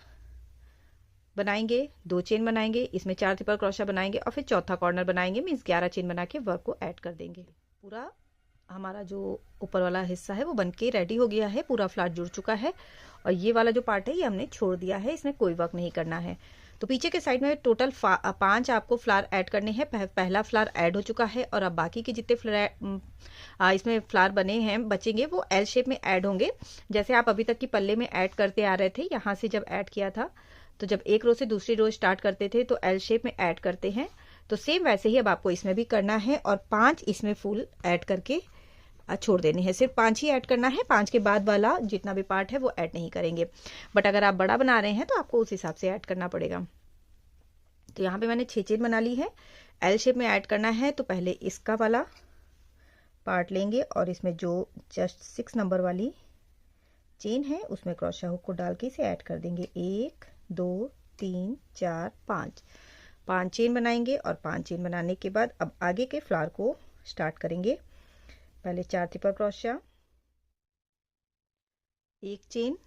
बनाएंगे, 2 चेन बनाएंगे, इसमें 4 ट्रिपल क्रोशिया बनाएंगे और फिर चौथा कॉर्नर बनाएंगे, मीन्स 11 चेन बना के वर्क को ऐड कर देंगे। पूरा हमारा जो ऊपर वाला हिस्सा है वो बनके रेडी हो गया है, पूरा फ्लावर जुड़ चुका है। और ये वाला जो पार्ट है ये हमने छोड़ दिया है, इसमें कोई वर्क नहीं करना है। तो पीछे के साइड में टोटल 5 आपको फ्लावर ऐड करने हैं। पहला फ्लावर ऐड हो चुका है और अब बाकी के जितने इसमें फ्लावर बने हैं बचेंगे वो एल शेप में ऐड होंगे, जैसे आप अभी तक की पल्ले में ऐड करते आ रहे थे। यहाँ से जब ऐड किया था तो जब एक रो से दूसरी रो स्टार्ट करते थे तो एल शेप में ऐड करते हैं, तो सेम वैसे ही अब आपको इसमें भी करना है और 5 इसमें फुल ऐड करके छोड़ देने हैं। सिर्फ 5 ही ऐड करना है, 5 के बाद वाला जितना भी पार्ट है वो ऐड नहीं करेंगे। बट अगर आप बड़ा बना रहे हैं तो आपको उस हिसाब से ऐड करना पड़ेगा। तो यहाँ पे मैंने 6 चेन बना ली है। एल शेप में ऐड करना है तो पहले इसका वाला पार्ट लेंगे और इसमें जो जस्ट 6 नंबर वाली चेन है उसमें क्रोशिया हुक को डाल के इसे ऐड कर देंगे। 1 2 3 4 5 चेन बनाएंगे और 5 चेन बनाने के बाद अब आगे के फ्लावर को स्टार्ट करेंगे। पहले 4 ट्रिपल क्रोशिया, 1 चेन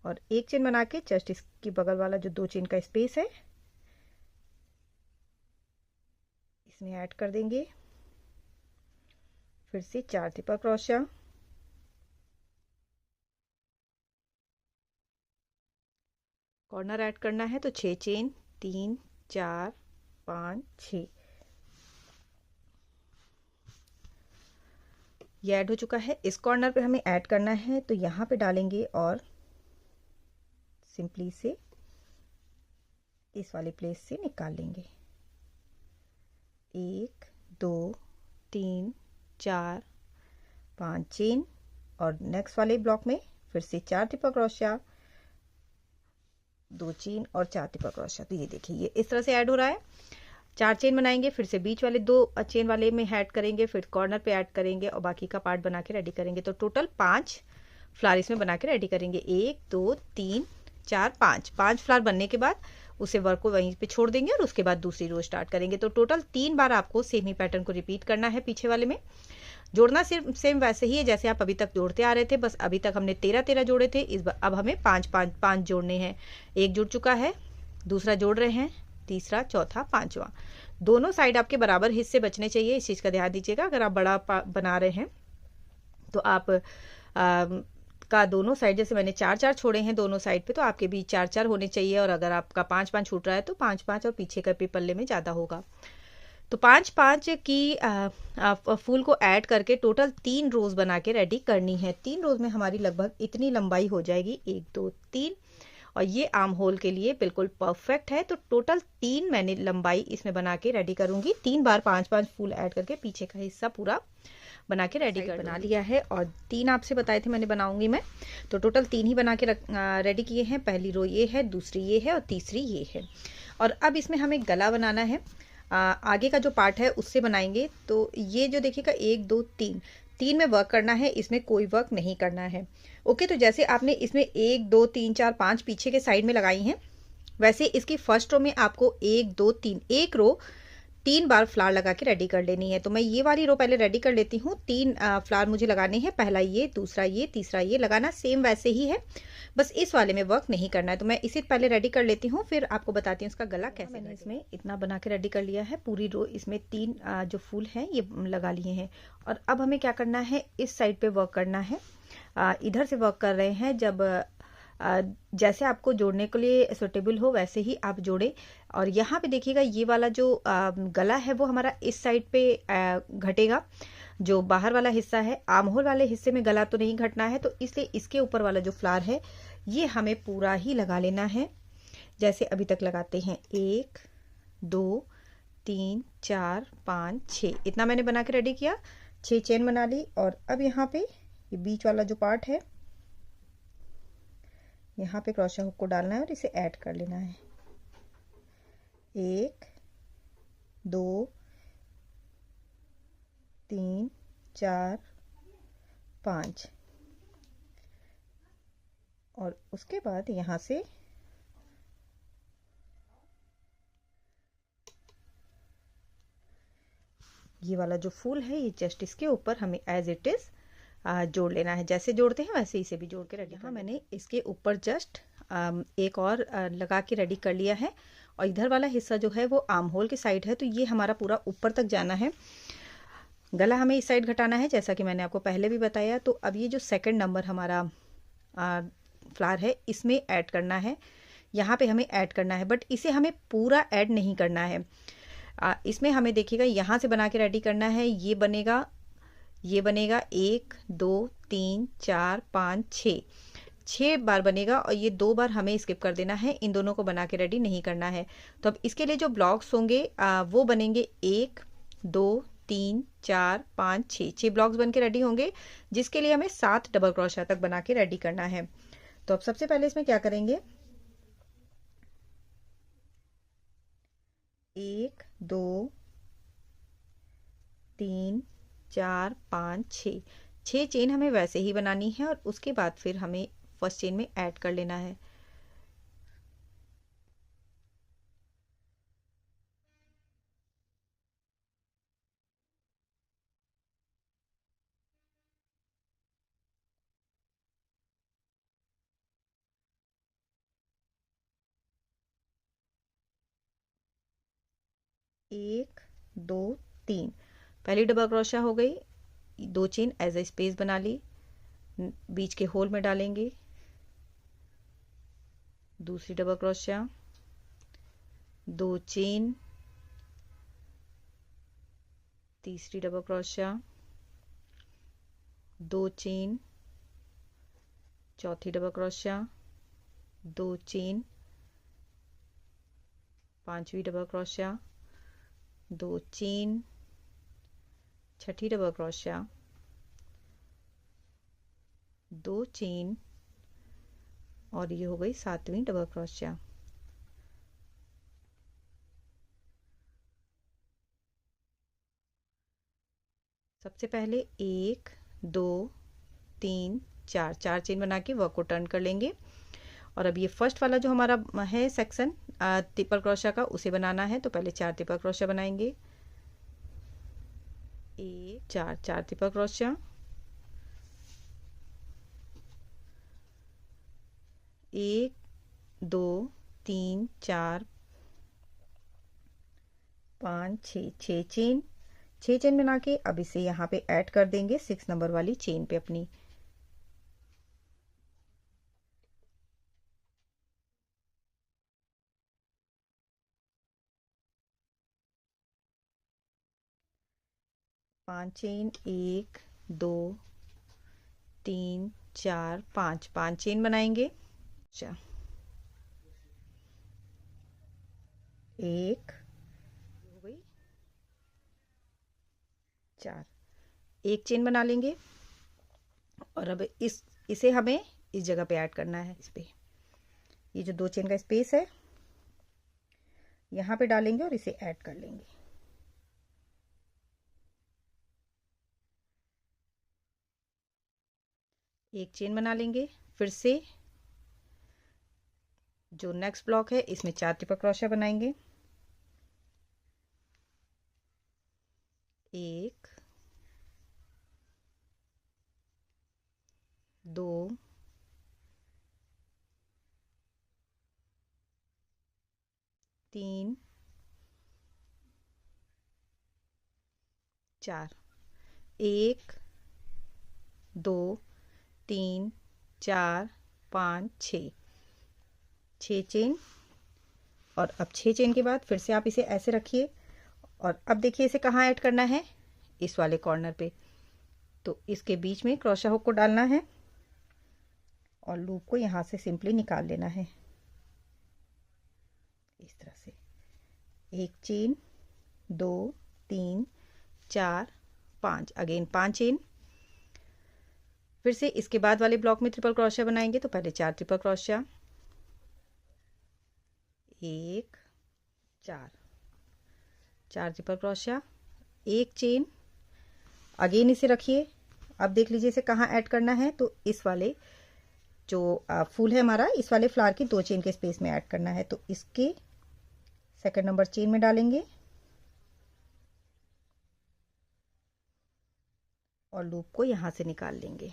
और 1 चेन बना के जस्ट इसकी बगल वाला जो 2 चेन का स्पेस है इसमें ऐड कर देंगे। फिर से 4 ट्रिपल क्रोशिया, कॉर्नर ऐड करना है तो 6 चेन, 3 4 5 6 ये ऐड हो चुका है। इस कॉर्नर पे हमें ऐड करना है तो यहाँ पे डालेंगे और सिंपली से इस वाले प्लेस से निकाल लेंगे। 1 2 3 4 5 चेन और नेक्स्ट वाले ब्लॉक में फिर से 4 ट्रिपल क्रोशिया, 2 चेन और 4 ट्रिपल क्रोशिया। तो ये देखिए ये इस तरह से ऐड हो रहा है। 4 चेन बनाएंगे, फिर से बीच वाले 2 चेन वाले में ऐड करेंगे, फिर कॉर्नर पे ऐड करेंगे और बाकी का पार्ट बना के रेडी करेंगे। तो टोटल 5 फ्लावर इसमें बना के रेडी करेंगे। 1 2 3 4 5 फ्लावर बनने के बाद उसे वर्क को वहीं पे छोड़ देंगे और उसके बाद दूसरी रो स्टार्ट करेंगे। तो टोटल 3 बार आपको सेम ही पैटर्न को रिपीट करना है। पीछे वाले में जोड़ना सिर्फ सेम वैसे ही है जैसे आप अभी तक जोड़ते आ रहे थे, बस अभी तक हमने 13 जोड़े थे, इस बार अब हमें 5 जोड़ने हैं। एक जुड़ चुका है, दूसरा जोड़ रहे हैं, तीसरा, चौथा, 5वां। दोनों साइड आपके बराबर हिस्से बचने चाहिए, इस चीज़ का ध्यान दीजिएगा। अगर आप बड़ा बना रहे हैं तो आप का दोनों साइड, जैसे मैंने 4 छोड़े हैं दोनों साइड पे, तो आपके भी 4 होने चाहिए। और अगर आपका 5 छूट रहा है तो 5 और पीछे का पल्ले में ज़्यादा होगा। तो 5 की फूल को ऐड करके टोटल 3 रोज बना के रेडी करनी है। 3 रोज में हमारी लगभग इतनी लंबाई हो जाएगी, 1 2 3, और ये आर्म होल के लिए बिल्कुल परफेक्ट है। तो टोटल 3 मैंने लंबाई इसमें बना के रेडी करूंगी। 3 बार 5 फूल ऐड करके पीछे का हिस्सा पूरा बना के रेडी कर बना लिया है। और 3 आपसे बताए थे मैंने बनाऊंगी मैं, तो टोटल 3 ही बना के रेडी किए हैं। पहली रो ये है, दूसरी ये है और तीसरी ये है। और अब इसमें हमें गला बनाना है। आगे का जो पार्ट है उससे बनाएंगे। तो ये जो देखिएगा 1 2 3 3 में वर्क करना है, इसमें कोई वर्क नहीं करना है। ओके, तो जैसे आपने इसमें 1 2 3 4 5 पीछे के साइड में लगाई हैं, वैसे इसकी फर्स्ट रो में आपको 1 2 3 एक रो 3 बार फ्लावर लगा के रेडी कर लेनी है। तो मैं ये वाली रो पहले रेडी कर लेती हूँ। 3 फ्लावर मुझे लगाने हैं, पहला ये, दूसरा ये, तीसरा ये। लगाना सेम वैसे ही है, बस इस वाले में वर्क नहीं करना है। तो मैं इसे पहले रेडी कर लेती हूँ, फिर आपको बताती हूँ इसका गला कैसे। मैंने इसमें इतना बना के रेडी कर लिया है। पूरी रो इसमें 3 जो फूल हैं ये लगा लिए हैं। और अब हमें क्या करना है, इस साइड पे वर्क करना है। इधर से वर्क कर रहे हैं। जब जैसे आपको जोड़ने के लिए सुटेबल हो वैसे ही आप जोड़े। और यहाँ पे देखिएगा ये वाला जो गला है वो हमारा इस साइड पे घटेगा। जो बाहर वाला हिस्सा है, आर्म होल वाले हिस्से में गला तो नहीं घटना है, तो इसलिए इसके ऊपर वाला जो फ्लावर है ये हमें पूरा ही लगा लेना है, जैसे अभी तक लगाते हैं। 1 2 3 4 5 6 इतना मैंने बना के रेडी किया। 6 चेन बना ली। और अब यहाँ पे ये बीच वाला जो पार्ट है, यहाँ पे क्रोशा हुक को डालना है और इसे ऐड कर लेना है। 1 2 3 4 5 और उसके बाद यहाँ से ये वाला जो फूल है ये जस्ट इसके ऊपर हमें एज इट इज जोड़ लेना है। जैसे जोड़ते हैं वैसे इसे भी जोड़ के रेडी। यहाँ मैंने इसके ऊपर जस्ट एक और लगा के रेडी कर लिया है। और इधर वाला हिस्सा जो है वो आर्म होल के साइड है, तो ये हमारा पूरा ऊपर तक जाना है। गला हमें इस साइड घटाना है, जैसा कि मैंने आपको पहले भी बताया। तो अब ये जो सेकंड नंबर हमारा फ्लावर है इसमें ऐड करना है, यहाँ पे हमें ऐड करना है, बट इसे हमें पूरा ऐड नहीं करना है। इसमें हमें देखिएगा यहाँ से बना के रेडी करना है। ये बनेगा 1 2 3 4 5 6 बार बनेगा। और ये 2 बार हमें स्किप कर देना है, इन दोनों को बना के रेडी नहीं करना है। तो अब इसके लिए जो ब्लॉक्स होंगे वो बनेंगे 1 2 3 4 5 6 ब्लॉक्स बन के रेडी होंगे, जिसके लिए हमें 7 डबल क्रोशिया तक बना के रेडी करना है। तो अब सबसे पहले इसमें क्या करेंगे, 1 2 3 4 5 6 चेन हमें वैसे ही बनानी है। और उसके बाद फिर हमें फर्स्ट चेन में ऐड कर लेना है। एक 2 3 पहली डबल क्रोशिया हो गई। 2 चेन एज ए स्पेस बना ली, बीच के होल में डालेंगे। दूसरी डबल क्रोशिया, 2 चेन, तीसरी डबल क्रोशिया, 2 चेन, चौथी डबल क्रोशिया, 2 चेन, पांचवी डबल क्रोशिया, 2 चेन, छठी डबल क्रोशिया, 2 चेन और ये हो गई 7वीं डबल क्रोशिया। सबसे पहले 1 2 3 4 चेन बना के वर्क को टर्न कर लेंगे। और अब ये फर्स्ट वाला जो हमारा है सेक्शन ट्रिपल क्रोशिया का, उसे बनाना है। तो पहले 4 ट्रिपल क्रोशिया बनाएंगे। 4 ट्रिपल क्रोशिया, 1 2 3 4 5 6 चेन, 6 चेन बना के अब इसे यहाँ पे ऐड कर देंगे 6 नंबर वाली चेन पे अपनी। पांच चेन, 1 2 3 4 5 चेन बनाएंगे। अच्छा, 1 हो गई, 4 एक चेन बना लेंगे। और अब इसे हमें इस जगह पे ऐड करना है। इस पे ये जो 2 चेन का स्पेस है यहाँ पे डालेंगे और इसे ऐड कर लेंगे। एक चेन बना लेंगे। फिर से जो नेक्स्ट ब्लॉक है इसमें 4 ट्रिपल क्रोशिया बनाएंगे। 1 2 3 4, 1 2 3 4 5 6 चेन। और अब 6 चेन के बाद फिर से आप इसे ऐसे रखिए और अब देखिए इसे कहाँ ऐड करना है, इस वाले कॉर्नर पे। तो इसके बीच में क्रोशिया हुक को डालना है और लूप को यहाँ से सिंपली निकाल लेना है इस तरह से। एक चेन, 2 3 4 5, अगेन 5 चेन। फिर से इसके बाद वाले ब्लॉक में ट्रिपल क्रोशिया बनाएंगे। तो पहले 4 ट्रिपल क्रोशिया, 1 4 ट्रिपल क्रोशिया, एक चेन। अगेन इसे रखिए। अब देख लीजिए इसे कहाँ ऐड करना है, तो इस वाले जो फूल है हमारा, इस वाले फ्लावर की 2 चेन के स्पेस में ऐड करना है। तो इसके सेकंड नंबर चेन में डालेंगे और लूप को यहां से निकाल लेंगे।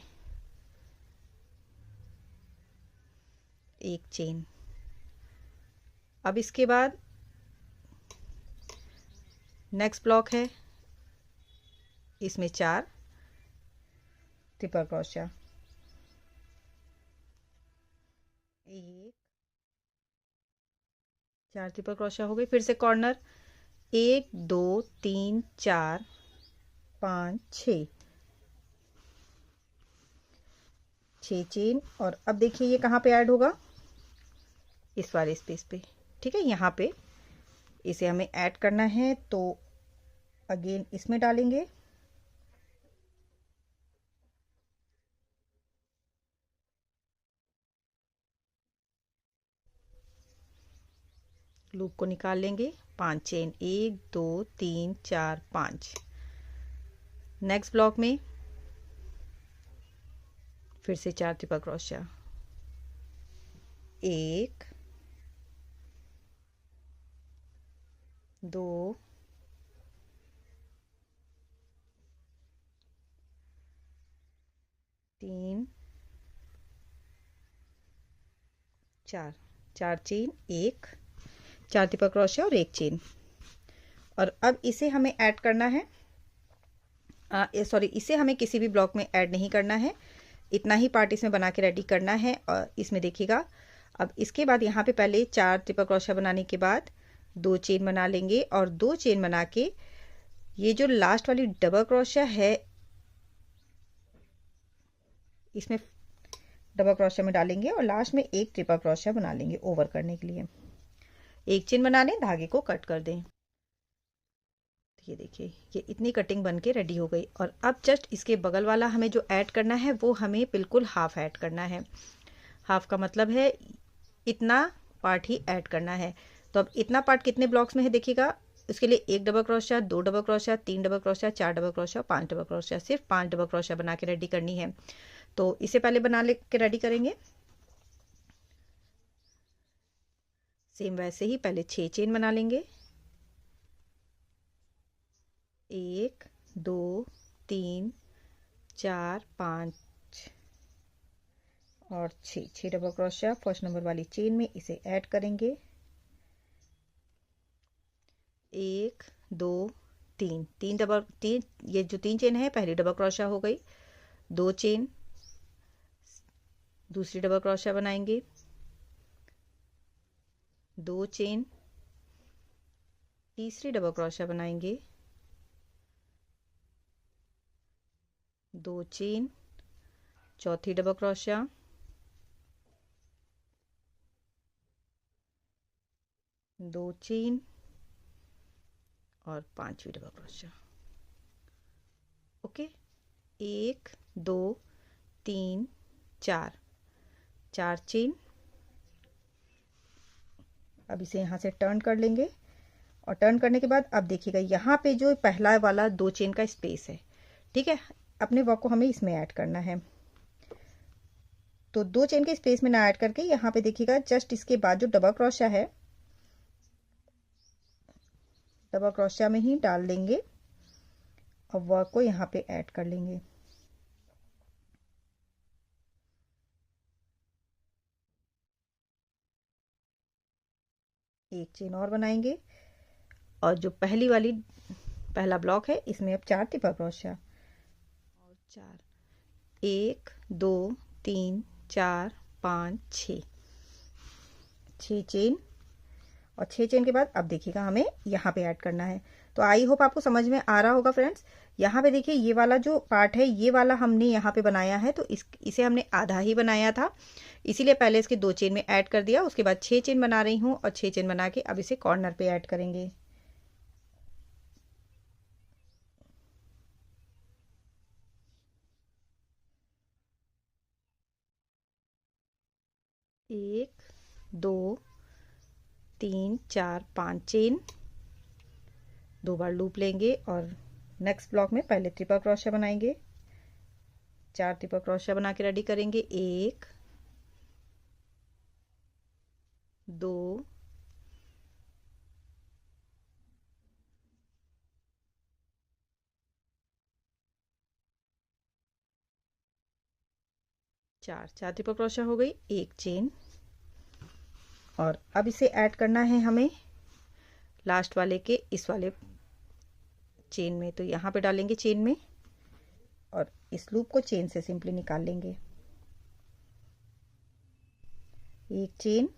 एक चेन। अब इसके बाद नेक्स्ट ब्लॉक है, इसमें 4 ट्रिपल क्रोशिया, 4 ट्रिपल क्रोशिया हो गई। फिर से कॉर्नर, 1 2 3 4 5 6 चेन। और अब देखिए ये कहाँ पे ऐड होगा, इस वाले स्पेस पे। ठीक है, यहाँ पे इसे हमें ऐड करना है। तो अगेन इसमें डालेंगे, लूप को निकाल लेंगे। 5 चेन, 1 2 3 4 5। नेक्स्ट ब्लॉक में फिर से 4 triple crochet, 1 2 3 4 chain, 1 4 triple crochet और एक चेन। और अब इसे हमें ऐड करना है, सॉरी, इसे हमें किसी भी ब्लॉक में ऐड नहीं करना है। इतना ही पार्ट इसमें बना के रेडी करना है। और इसमें देखिएगा, अब इसके बाद यहाँ पे पहले 4 ट्रिपल क्रोशिया बनाने के बाद 2 चेन बना लेंगे और 2 चेन बना के ये जो लास्ट वाली डबल क्रोशिया है इसमें डबल क्रोशिया में डालेंगे और लास्ट में एक ट्रिपल क्रोशिया बना लेंगे ओवर करने के लिए। एक चेन बना लें, धागे को कट कर दें। ये देखिए ये इतनी कटिंग बन के रेडी हो गई। और अब जस्ट इसके बगल वाला हमें जो ऐड करना है वो हमें बिल्कुल हाफ ऐड करना है। हाफ का मतलब है इतना पार्ट ही ऐड करना है। तो अब इतना पार्ट कितने ब्लॉक्स में है देखिएगा, उसके लिए 1 double crochet, 2 double crochet, 3 double crochet, 4 double crochet, 5 double crochet. सिर्फ 5 डबल क्रोशिया बना के रेडी करनी है। तो इसे पहले बना ले के रेडी करेंगे। सेम वैसे ही पहले 6 चेन बना लेंगे, 1 2 3 4 5 और 6 डबल क्रोशिया फर्स्ट नंबर वाली चेन में इसे ऐड करेंगे। 1 2 3 डबल, 3, ये जो 3 चेन है पहली डबल क्रोशिया हो गई। 2 चेन, दूसरी डबल क्रोशिया बनाएंगे, 2 चेन, तीसरी डबल क्रोशिया बनाएंगे, 2 चेन, चौथी डबल क्रोशिया, 2 चेन और 5वीं डबल क्रोशिया। Okay, 1 2 3 4 chain. अब इसे यहाँ से टर्न कर लेंगे और टर्न करने के बाद अब देखिएगा यहाँ पे जो पहला वाला 2 चेन का स्पेस है, ठीक है, अपने वर्क को हमें इसमें ऐड करना है। तो 2 चेन के स्पेस में ना ऐड करके यहाँ पे देखिएगा जस्ट इसके बाद जो डबल क्रोशिया है, डबल क्रोशिया में ही डाल देंगे और वर्क को यहाँ पे ऐड कर लेंगे। एक चेन और बनाएंगे और जो पहला ब्लॉक है इसमें अब 4 ट्रिपल क्रोशिया और 4, 1 2 3 4 5 6 चेन, और 6 चेन के बाद अब देखिएगा हमें यहाँ पे ऐड करना है। तो आई होप आपको समझ में आ रहा होगा फ्रेंड्स। यहाँ पे देखिए ये वाला जो पार्ट है ये वाला हमने यहाँ पे बनाया है, तो इसे हमने आधा ही बनाया था, इसीलिए पहले इसके 2 चेन में ऐड कर दिया। उसके बाद 6 चेन बना रही हूँ और 6 चेन बना के अब इसे कॉर्नर पे ऐड करेंगे। एक 2 3 4 5 चेन, 2 बार लूप लेंगे और नेक्स्ट ब्लॉक में पहले ट्रिपल क्रोशिया बनाएंगे। 4 ट्रिपल क्रोशिया बना के रेडी करेंगे। 1 2 4 ट्रिपल क्रोशिया हो गई, एक चेन। और अब इसे ऐड करना है हमें लास्ट वाले के इस वाले चेन में, तो यहाँ पे डालेंगे चेन में और इस लूप को चेन से सिंपली निकाल लेंगे। एक चेन,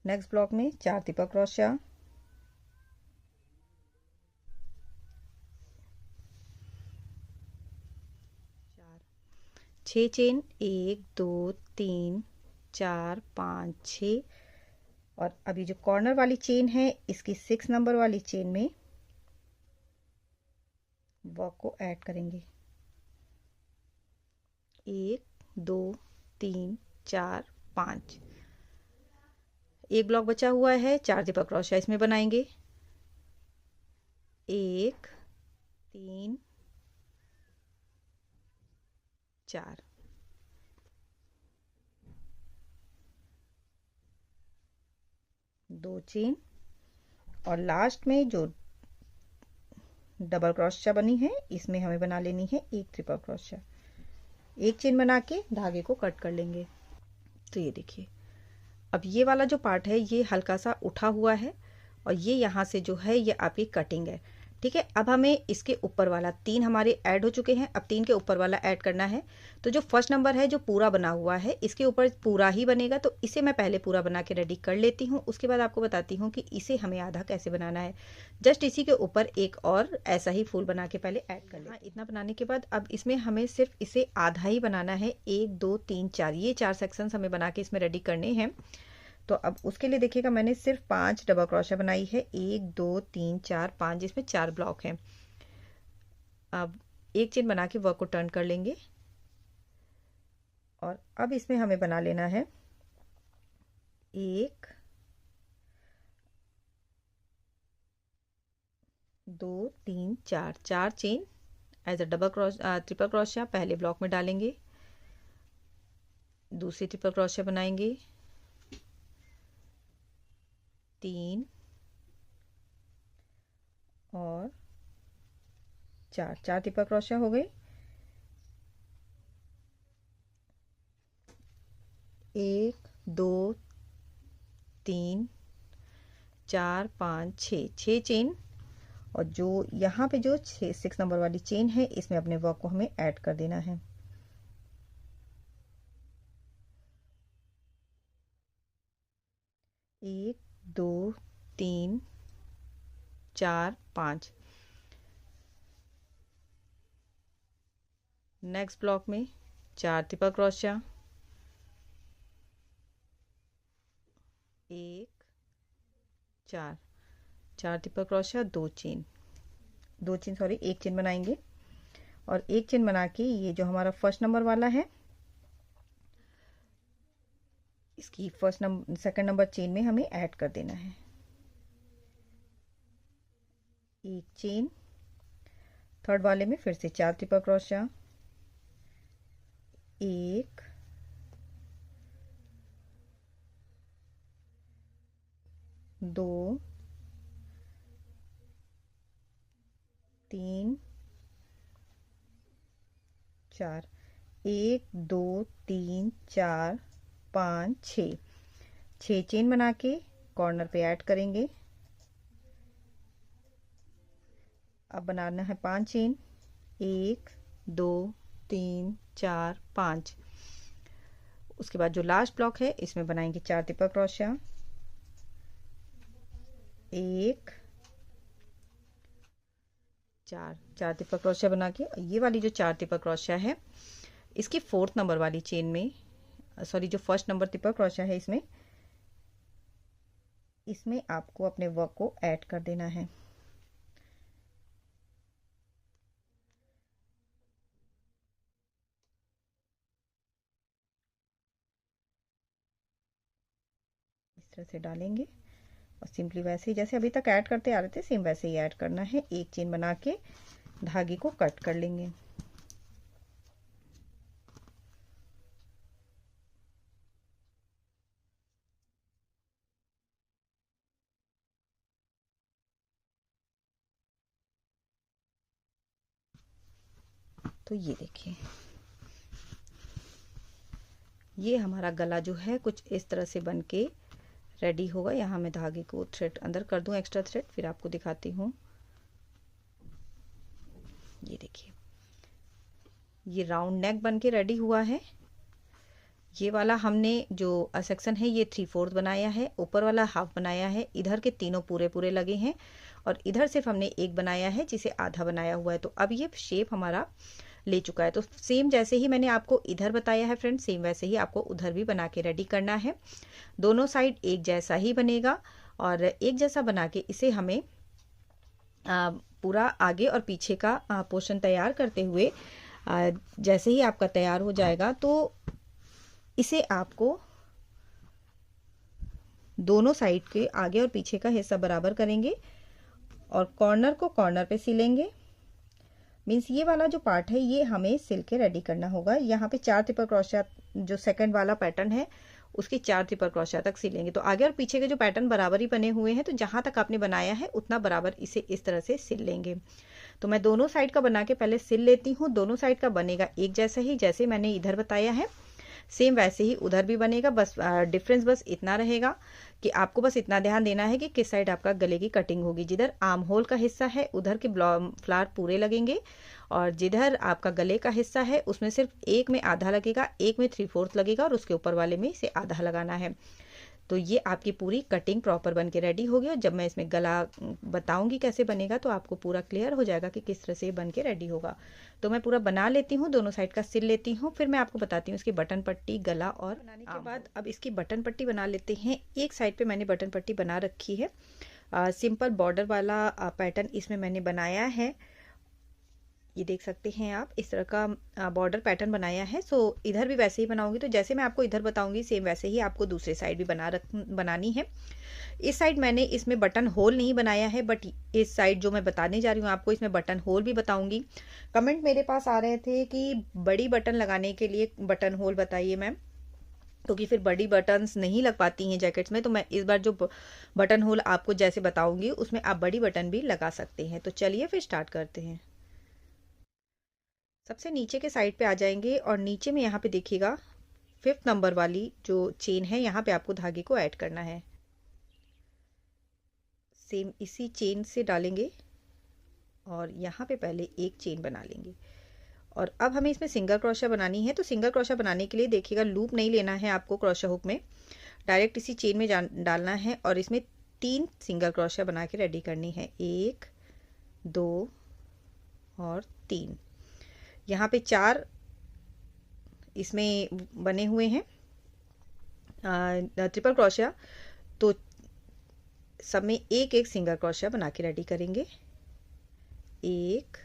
नेक्स्ट ब्लॉक में 4 ट्रिपल क्रोशिया, 6 चेन, 1 2 3 4 5 6, और अभी जो कॉर्नर वाली चेन है इसकी 6 नंबर वाली चेन में वर्क को ऐड करेंगे। 1 2 3 4 5, एक ब्लॉक बचा हुआ है, 4 ट्रिपल क्रोशिया इसमें बनाएंगे। 1 3 4, 2 चेन, और लास्ट में जो डबल क्रोशिया बनी है इसमें हमें बना लेनी है एक ट्रिपल क्रोशिया। एक चेन बना के धागे को कट कर लेंगे। तो ये देखिए अब ये वाला जो पार्ट है ये हल्का सा उठा हुआ है और ये यहाँ से जो है ये आपकी कटिंग है, ठीक है। अब हमें इसके ऊपर वाला 3 हमारे ऐड हो चुके हैं, अब 3 के ऊपर वाला ऐड करना है। तो जो फर्स्ट नंबर है जो पूरा बना हुआ है इसके ऊपर पूरा ही बनेगा, तो इसे मैं पहले पूरा बना के रेडी कर लेती हूँ, उसके बाद आपको बताती हूँ कि इसे हमें आधा कैसे बनाना है। जस्ट इसी के ऊपर एक और ऐसा ही फूल बना के पहले ऐड कर लें। इतना बनाने के बाद अब इसमें हमें सिर्फ इसे आधा ही बनाना है। 1 2 3 4 ये 4 सेक्शन हमें बना के इसमें रेडी करने हैं। तो अब उसके लिए देखिएगा मैंने सिर्फ 5 डबल क्रोशिया बनाई है। 1 2 3 4 5, जिसमें 4 ब्लॉक हैं। अब एक चेन बना के वर्क को टर्न कर लेंगे और अब इसमें हमें बना लेना है 1 2 3 4, 4 chain as a triple crochet पहले ब्लॉक में डालेंगे, दूसरी ट्रिपल क्रोशिया बनाएंगे, 3 और 4 ट्रिपल क्रोशिया हो गई। 1 2 3 4 5 6 चेन, और जो यहाँ पे जो 6 नंबर वाली चेन है इसमें अपने वर्क को हमें ऐड कर देना है। एक 2 3 4 5, नेक्स्ट ब्लॉक में 4 triple crochet, 1 4 triple crochet, 2 chain sorry एक चेन बनाएंगे और एक चेन बना के ये जो हमारा फर्स्ट नंबर वाला है इसकी सेकंड नंबर चेन में हमें ऐड कर देना है। एक चेन, थर्ड वाले में फिर से 4 ट्रिपल क्रोशिया, 1 2 3 4 1 2 3 4 5 6 चेन बना के कॉर्नर पे ऐड करेंगे। अब बनाना है 5 चेन, 1 2 3 4 5। उसके बाद जो लास्ट ब्लॉक है इसमें बनाएंगे 4 तिपा क्रोशिया, 1 4 तिपा क्रोशिया बना के ये वाली जो 4 तिपा क्रोशिया है इसकी 4th नंबर वाली चेन में, सॉरी जो 1st नंबर तिपा क्रोशिया है इसमें आपको अपने वर्क को ऐड कर देना है। इस तरह से डालेंगे और सिंपली वैसे ही जैसे अभी तक ऐड करते आ रहे थे सेम वैसे ही ऐड करना है। एक चेन बना के धागे को कट कर लेंगे। तो ये देखिए ये हमारा गला जो है कुछ इस तरह से बन के रेडी होगा। यहाँ मैं धागे को थ्रेड अंदर कर दूं, एक्स्ट्रा थ्रेड, फिर आपको दिखाती हूँ। ये देखिए ये राउंड नेक बन के रेडी हुआ है। ये वाला हमने जो सेक्शन है ये 3/4 बनाया है, ऊपर वाला हाफ बनाया है, इधर के तीनों पूरे पूरे लगे हैं और इधर सिर्फ हमने एक बनाया है जिसे आधा बनाया हुआ है। तो अब ये शेप हमारा ले चुका है। तो सेम जैसे ही मैंने आपको इधर बताया है फ्रेंड, सेम वैसे ही आपको उधर भी बना के रेडी करना है। दोनों साइड एक जैसा ही बनेगा और एक जैसा बना के इसे हमें पूरा आगे और पीछे का पोर्शन तैयार करते हुए जैसे ही आपका तैयार हो जाएगा तो इसे आपको दोनों साइड के आगे और पीछे का हिस्सा बराबर करेंगे और कॉर्नर को कॉर्नर पे सिलेंगे। मीन्स ये वाला जो पार्ट है ये हमें सिल के रेडी करना होगा। यहाँ पे 4 तिपा क्रोशिया जो सेकंड वाला पैटर्न है उसके 4 तिपा क्रोशिया तक सिलेंगे। तो आगे और पीछे के जो पैटर्न बराबर ही बने हुए हैं तो जहां तक आपने बनाया है उतना बराबर इसे इस तरह से सिल लेंगे। तो मैं दोनों साइड का बना के पहले सिल लेती हूँ। दोनों साइड का बनेगा एक जैसा ही, जैसे मैंने इधर बताया है सेम वैसे ही उधर भी बनेगा। बस डिफरेंस बस इतना रहेगा कि आपको बस इतना ध्यान देना है कि किस साइड आपका गले की कटिंग होगी। जिधर आर्म होल का हिस्सा है उधर के फ्लावर पूरे लगेंगे और जिधर आपका गले का हिस्सा है उसमें सिर्फ एक में आधा लगेगा, एक में 3/4 लगेगा और उसके ऊपर वाले में इसे आधा लगाना है। तो ये आपकी पूरी कटिंग प्रॉपर बन के रेडी होगी और जब मैं इसमें गला बताऊंगी कैसे बनेगा तो आपको पूरा क्लियर हो जाएगा कि किस तरह से ये बन के रेडी होगा। तो मैं पूरा बना लेती हूँ, दोनों साइड का सिल लेती हूँ, फिर मैं आपको बताती हूँ इसकी बटन पट्टी, गला और बनाने के बाद अब इसकी बटन पट्टी बना लेते हैं। एक साइड पे मैंने बटन पट्टी बना रखी है। सिंपल बॉर्डर वाला पैटर्न इसमें मैंने बनाया है। ये देख सकते हैं आप इस तरह का बॉर्डर पैटर्न बनाया है। सो इधर भी वैसे ही बनाऊंगी। तो जैसे मैं आपको इधर बताऊंगी सेम वैसे ही आपको दूसरे साइड भी बनानी है। इस साइड मैंने इसमें बटन होल नहीं बनाया है, बट इस साइड जो मैं बताने जा रही हूँ आपको इसमें बटन होल भी बताऊंगी। कमेंट मेरे पास आ रहे थे कि बड़ी बटन लगाने के लिए बटन होल बताइए मैम, क्योंकि फिर बड़ी बटन्स नहीं लग पाती हैं जैकेट्स में। तो मैं इस बार जो बटन होल आपको जैसे बताऊंगी उसमें आप बड़ी बटन भी लगा सकते हैं। तो चलिए फिर स्टार्ट करते हैं। सबसे नीचे के साइड पे आ जाएंगे और नीचे में यहाँ पे देखिएगा 5th नंबर वाली जो चेन है यहाँ पे आपको धागे को ऐड करना है। सेम इसी चेन से डालेंगे और यहाँ पे पहले एक चेन बना लेंगे और अब हमें इसमें सिंगल क्रोशिया बनानी है। तो सिंगल क्रोशिया बनाने के लिए देखिएगा लूप नहीं लेना है आपको क्रोशिया हुक में, डायरेक्ट इसी चेन में डालना है और इसमें 3 सिंगल क्रोशिया बना के रेडी करनी है। 1 2 और 3। यहाँ पे 4 इसमें बने हुए हैं ट्रिपल क्रोशिया। तो सब में एक एक सिंगल क्रोशिया बना के रेडी करेंगे। 1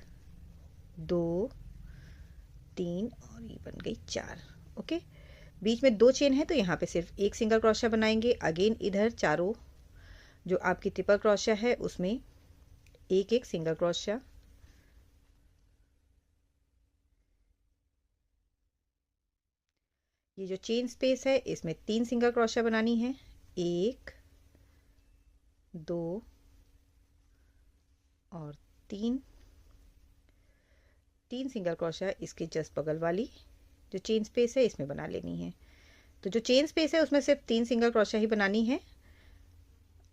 2 3 और ये बन गई 4। ओके, बीच में 2 चेन है तो यहाँ पे सिर्फ एक सिंगल क्रोशिया बनाएंगे। अगेन इधर चारों जो आपकी ट्रिपल क्रोशिया है उसमें एक एक सिंगल क्रोशिया, ये जो चेन स्पेस है इसमें 3 सिंगल क्रोशिया बनानी है, 1 2 और 3 सिंगल क्रोशिया इसके जस्ट बगल वाली जो चेन स्पेस है इसमें बना लेनी है। तो जो चेन स्पेस है उसमें सिर्फ 3 सिंगल क्रोशिया ही बनानी है,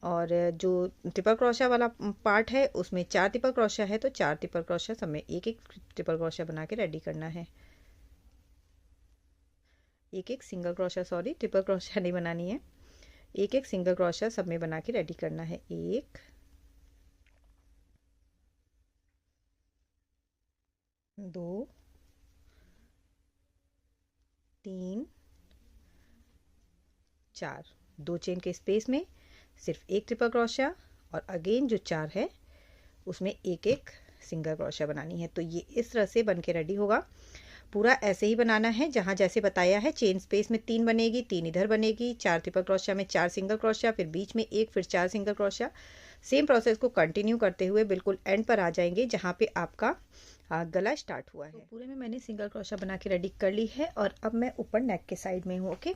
और जो ट्रिपल क्रोशिया वाला पार्ट है उसमें 4 ट्रिपल क्रोशिया है, तो 4 ट्रिपल क्रोशिया सब में एक एक ट्रिपल क्रोशिया बना के रेडी करना है। एक एक single crochet, sorry triple crochet नहीं बनानी है, एक एक सिंगल क्रोशिया सब में बना के रेडी करना है। 1 2 3 4, 2 चेन के स्पेस में सिर्फ एक ट्रिपल क्रोशिया, और अगेन जो 4 है उसमें एक एक सिंगल क्रोशिया बनानी है। तो ये इस तरह से बन के रेडी होगा। पूरा ऐसे ही बनाना है जहाँ जैसे बताया है। चेन स्पेस में 3 बनेगी, 3 इधर बनेगी, 4 ट्रिपल क्रोशिया में 4 सिंगल क्रोशिया, फिर बीच में 1, फिर 4 सिंगल क्रोशिया। सेम प्रोसेस को कंटिन्यू करते हुए बिल्कुल एंड पर आ जाएंगे जहाँ पे आपका गला स्टार्ट हुआ है। तो पूरे में मैंने सिंगल क्रोशिया बना के रेडी कर ली है, और अब मैं ऊपर नेक के साइड में हूँ। ओके,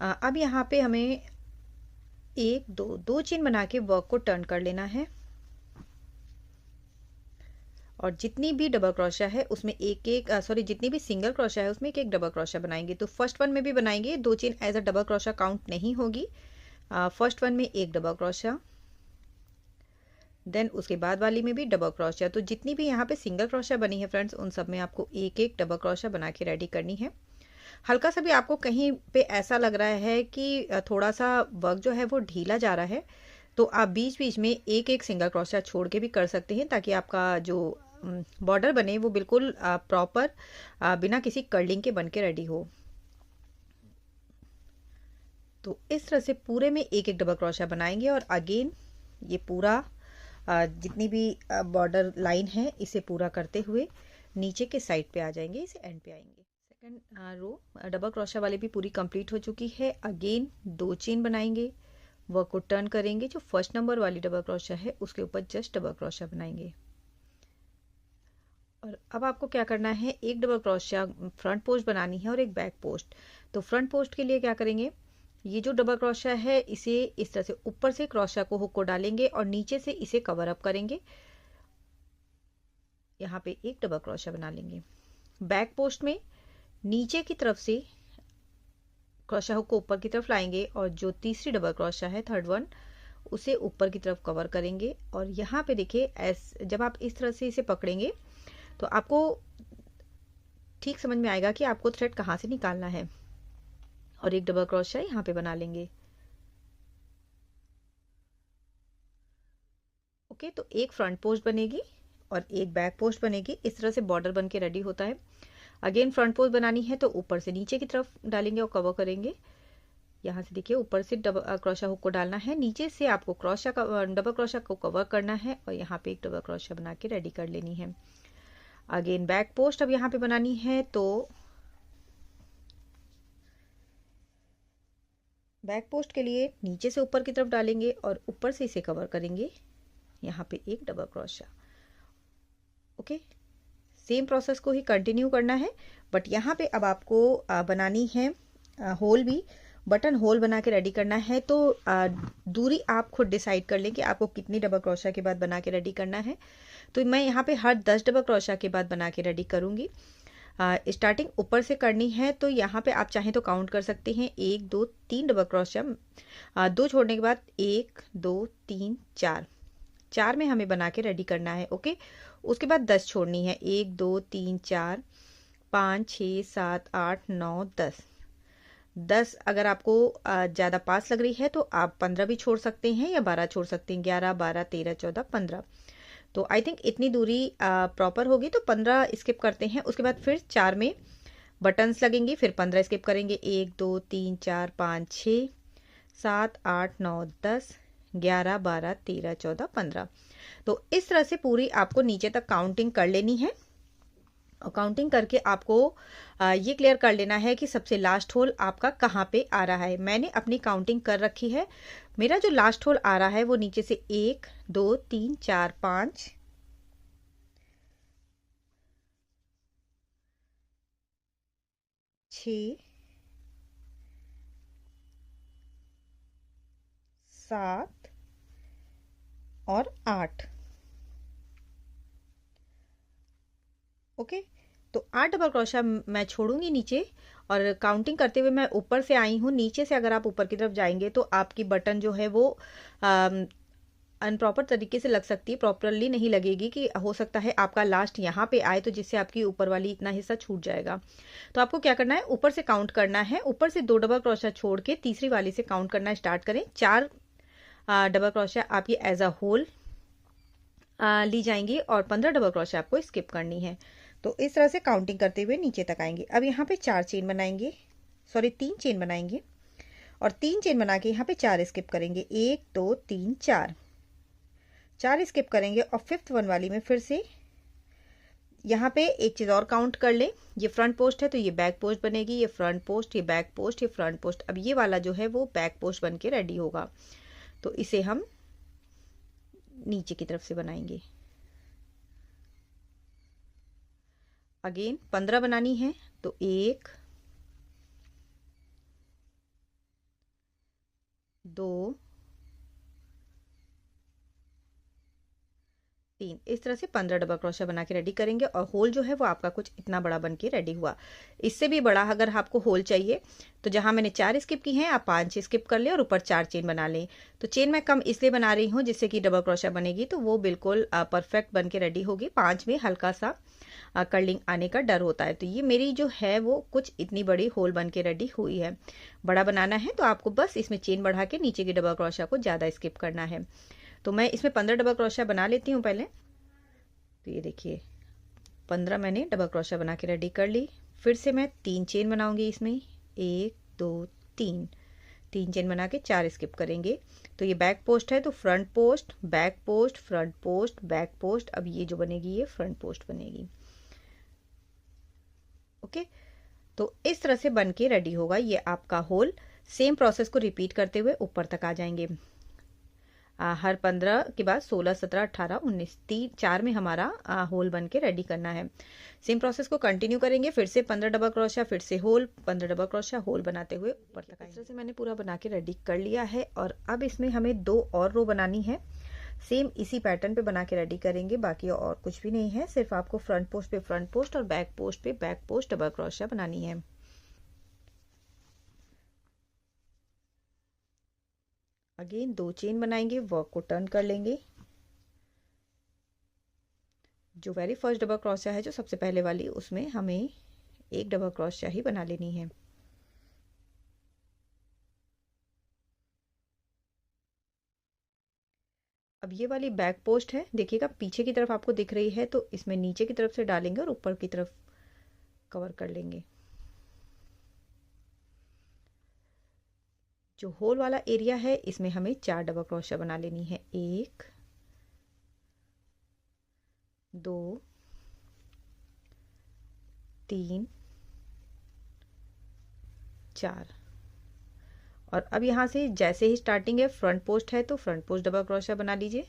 अब यहाँ पे हमें 1 2 चेन बना के वर्क को टर्न कर लेना है, और जितनी भी डबल क्रोशिया है उसमें एक एक जितनी भी सिंगल क्रोशिया है उसमें एक एक डबल क्रोशिया बनाएंगे। तो फर्स्ट वन में भी बनाएंगे 2 chain as a double crochet count नहीं होगी। फर्स्ट वन में एक डबल क्रोशिया, देन उसके बाद वाली में भी डबल क्रोशिया। तो जितनी भी यहाँ पे सिंगल क्रोशिया बनी है फ्रेंड्स, उन सब में आपको एक एक डबल क्रोशिया बना के रेडी करनी है। हल्का सा भी आपको कहीं पे ऐसा लग रहा है कि थोड़ा सा वर्क जो है वो ढीला जा रहा है, तो आप बीच बीच में एक एक सिंगल क्रोशिया छोड़ के भी कर सकते हैं, ताकि आपका जो बॉर्डर बने वो बिल्कुल प्रॉपर बिना किसी कर्लिंग के बन के रेडी हो। तो इस तरह से पूरे में एक एक डबल क्रोशिया बनाएंगे, और अगेन ये पूरा जितनी भी बॉर्डर लाइन है इसे पूरा करते हुए नीचे के साइड पे आ जाएंगे, इसे एंड पे आएंगे। सेकंड रो डबल क्रोशिया वाली भी पूरी कंप्लीट हो चुकी है। अगेन 2 चेन बनाएंगे, वर्क को टर्न करेंगे, जो फर्स्ट नंबर वाली डबल क्रोशिया है उसके ऊपर जस्ट डबल क्रोशिया बनाएंगे। और अब आपको क्या करना है, एक डबल क्रोशिया फ्रंट पोस्ट बनानी है और एक बैक पोस्ट। तो फ्रंट पोस्ट के लिए क्या करेंगे, ये जो डबल क्रोशिया है इसे इस तरह से ऊपर से क्रोशिया को हुक को डालेंगे और नीचे से इसे कवर अप करेंगे। यहाँ पे एक डबल क्रोशिया बना लेंगे। बैक पोस्ट में नीचे की तरफ से क्रोशिया हुक को ऊपर की तरफ लाएंगे, और जो तीसरी डबल क्रोशिया है थर्ड वन उसे ऊपर की तरफ कवर करेंगे। और यहाँ पे देखिए जब आप इस तरह से इसे पकड़ेंगे तो आपको ठीक समझ में आएगा कि आपको थ्रेड कहाँ से निकालना है, और एक डबल क्रोशिया यहाँ पे बना लेंगे। ओके, तो एक फ्रंट पोस्ट बनेगी और एक बैक पोस्ट बनेगी। इस तरह से बॉर्डर बन के रेडी होता है। अगेन फ्रंट पोस्ट बनानी है तो ऊपर से नीचे की तरफ डालेंगे और कवर करेंगे। यहाँ से देखिए ऊपर से डबल क्रोशिया हुक को डालना है, नीचे से आपको डबल क्रोशिया को कवर करना है, और यहाँ पे एक डबल क्रोशिया बना के रेडी कर लेनी है। अगेन बैक पोस्ट अब यहाँ पे बनानी है, तो बैक पोस्ट के लिए नीचे से ऊपर की तरफ डालेंगे और ऊपर से इसे कवर करेंगे। यहाँ पे एक double crochet. Okay, same process को ही कंटिन्यू करना है, बट यहाँ पे अब आपको बनानी है होल भी, बटन होल बना के रेडी करना है। तो दूरी आप खुद डिसाइड कर लें कि आपको कितनी डबल क्रोशिया के बाद बना के रेडी करना है। तो मैं यहाँ पे हर 10 डबल क्रोशिया के बाद बना के रेडी करूँगी। स्टार्टिंग ऊपर से करनी है, तो यहाँ पे आप चाहें तो काउंट कर सकते हैं 1 2 3 डबल क्रोशिया, 2 छोड़ने के बाद 1 2 3 4 में हमें बना के रेडी करना है। ओके, उसके बाद 10 छोड़नी है, 1 2 3 4 5 6 7 8 9 10। अगर आपको ज़्यादा पास लग रही है तो आप 15 भी छोड़ सकते हैं या 12 छोड़ सकते हैं, 11 12 13 14 15। तो आई थिंक इतनी दूरी प्रॉपर होगी, तो 15 स्किप करते हैं। उसके बाद फिर 4 में बटन्स लगेंगी, फिर 15 स्किप करेंगे, 1 2 3 4 5 6 7 8 9 10 11 12 13 14 15। तो इस तरह से पूरी आपको नीचे तक काउंटिंग कर लेनी है, और काउंटिंग करके आपको ये क्लियर कर लेना है कि सबसे लास्ट होल आपका कहाँ पे आ रहा है। मैंने अपनी काउंटिंग कर रखी है। मेरा जो लास्ट होल आ रहा है वो नीचे से 1 2 3 4 5 6 7 और 8। ओके, तो 8 डबल क्रोशिया मैं छोड़ूंगी नीचे, और काउंटिंग करते हुए मैं ऊपर से आई हूँ। नीचे से अगर आप ऊपर की तरफ जाएंगे तो आपकी बटन जो है वो अनप्रॉपर तरीके से लग सकती है, प्रॉपरली नहीं लगेगी, कि हो सकता है आपका लास्ट यहाँ पे आए तो जिससे आपकी ऊपर वाली इतना हिस्सा छूट जाएगा। तो आपको क्या करना है, ऊपर से काउंट करना है, ऊपर से 2 डबल क्रोशिया छोड़ के तीसरी वाली से काउंट करना स्टार्ट करें। 4 डबल क्रोशिया आपकी एज अ होल ली जाएंगी और 15 डबल क्रोशिया आपको स्किप करनी है। तो इस तरह से काउंटिंग करते हुए नीचे तक आएंगे। अब यहाँ पे 4 चेन बनाएंगे, सॉरी 3 चेन बनाएंगे, और 3 चेन बना के यहाँ पे 4 स्किप करेंगे। 1 2 3 4 स्किप करेंगे, और 5th वन वाली में फिर से यहाँ पे एक चीज और काउंट कर लें। ये फ्रंट पोस्ट है तो ये बैक पोस्ट बनेगी, ये फ्रंट पोस्ट, ये बैक पोस्ट, ये फ्रंट पोस्ट। अब ये वाला जो है वो बैक पोस्ट बन के रेडी होगा, तो इसे हम नीचे की तरफ से बनाएंगे। अगेन 15 बनानी है, तो 1 2 3, इस तरह से 15 डबल क्रोशिया बना के रेडी करेंगे। और होल जो है वो आपका कुछ इतना बड़ा बन के रेडी हुआ। इससे भी बड़ा अगर आपको होल चाहिए तो जहां मैंने 4 स्किप की हैं आप 5 स्किप कर लें और ऊपर 4 चेन बना लें। तो चेन मैं कम इसलिए बना रही हूँ जिससे कि डबल क्रोशिया बनेगी तो वो बिल्कुल परफेक्ट बन के रेडी होगी। 5 में हल्का सा कर्लिंग आने का डर होता है। तो ये मेरी जो है वो कुछ इतनी बड़ी होल बन के रेडी हुई है। बड़ा बनाना है तो आपको बस इसमें चेन बढ़ा के नीचे की डबल क्रोशिया को ज़्यादा स्किप करना है। तो मैं इसमें 15 डबल क्रोशिया बना लेती हूँ पहले। तो ये देखिए 15 मैंने डबल क्रोशिया बना के रेडी कर ली। फिर से मैं 3 चेन बनाऊंगी इसमें, 1 2 3 चेन बना के 4 स्किप करेंगे। तो ये बैक पोस्ट है तो front post, back post, front post, back post. अब ये जो बनेगी ये फ्रंट पोस्ट बनेगी। ओके, तो इस तरह से बन के रेडी होगा ये आपका होल। सेम प्रोसेस को रिपीट करते हुए ऊपर तक आ जाएंगे। हर 15 के बाद 16 17 18 19 4 में हमारा होल बन के रेडी करना है। सेम प्रोसेस को कंटिन्यू करेंगे। फिर से 15 डबल क्रोशिया, फिर से होल, 15 डबल क्रोशिया, होल बनाते हुए ऊपर तक। इस तरह से मैंने पूरा बना के रेडी कर लिया है। और अब इसमें हमें 2 और रो बनानी है। सेम इसी पैटर्न पे बना के रेडी करेंगे। बाकी और कुछ भी नहीं है, सिर्फ आपको फ्रंट पोस्ट पे फ्रंट पोस्ट और बैक पोस्ट पे बैक पोस्ट डबल क्रोशिया बनानी है। अगेन 2 चेन बनाएंगे, वर्क को टर्न कर लेंगे। जो वेरी फर्स्ट डबल क्रोशिया है, जो सबसे पहले वाली, उसमें हमें एक डबल क्रोशिया ही बना लेनी है। अब ये वाली बैक पोस्ट है, देखिएगा पीछे की तरफ आपको दिख रही है, तो इसमें नीचे की तरफ से डालेंगे और ऊपर की तरफ कवर कर लेंगे। जो होल वाला एरिया है इसमें हमें 4 डबल क्रोशिया बना लेनी है। 1 2 3 4। और अब यहाँ से जैसे ही स्टार्टिंग है, फ्रंट पोस्ट है तो फ्रंट पोस्ट डबल क्रोशिया बना लीजिए,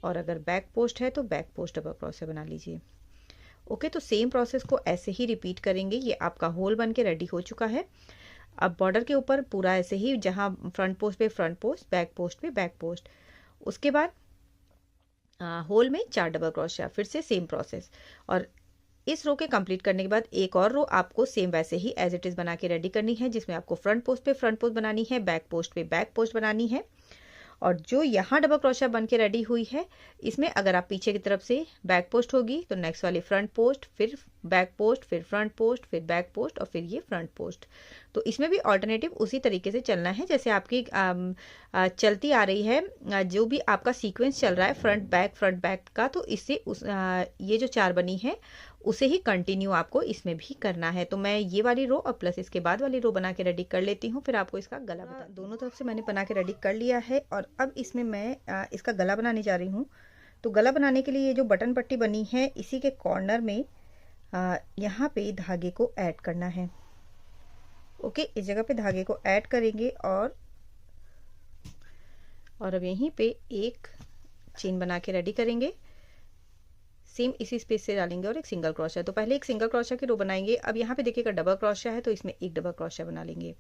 और अगर बैक पोस्ट है तो बैक पोस्ट डबल क्रोशिया बना लीजिए। ओके, तो सेम प्रोसेस को ऐसे ही रिपीट करेंगे। ये आपका होल बन के रेडी हो चुका है। अब बॉर्डर के ऊपर पूरा ऐसे ही, जहाँ फ्रंट पोस्ट पे फ्रंट पोस्ट, बैक पोस्ट पे बैक पोस्ट। उसके बाद होल में 4 डबल क्रोशिया, फिर से सेम प्रोसेस। और इस रो के कंप्लीट करने के बाद एक और रो आपको सेम वैसे ही एज इट इज बना के रेडी करनी है, जिसमें आपको फ्रंट पोस्ट पे फ्रंट पोस्ट बनानी है, बैक पोस्ट पे बैक पोस्ट बनानी है। और जो यहाँ डबल क्रोशिया बन के रेडी हुई है, इसमें अगर आप पीछे की तरफ से बैक पोस्ट होगी तो नेक्स्ट वाली फ्रंट पोस्ट, फिर बैक पोस्ट, फिर फ्रंट पोस्ट, फिर बैक पोस्ट, और फिर ये फ्रंट पोस्ट। तो इसमें भी ऑल्टरनेटिव उसी तरीके से चलना है जैसे आपकी चलती आ रही है। जो भी आपका सीक्वेंस चल रहा है फ्रंट बैक का, तो इससे ये जो 4 बनी है उसे ही कंटिन्यू आपको इसमें भी करना है। तो मैं ये वाली रो और प्लस इसके बाद वाली रो बना के रेडी कर लेती हूँ, फिर आपको इसका गला बता। दोनों तरफ से मैंने बना के रेडी कर लिया है। और अब इसमें मैं इसका गला बनाने जा रही हूँ। तो गला बनाने के लिए ये जो बटन पट्टी बनी है, इसी के कॉर्नर में यहाँ पे धागे को ऐड करना है। ओके, इस जगह पे धागे को ऐड करेंगे और अब यहीं पे एक चेन बना के रेडी करेंगे। सेम इसी स्पेस से डालेंगे और एक सिंगल क्रोशिया। तो पहले एक सिंगल क्रोशिया की रो बनाएंगे। अब यहाँ पे देखिएगा डबल क्रोशिया है तो इसमें एक डबल क्रोशिया बना लेंगे।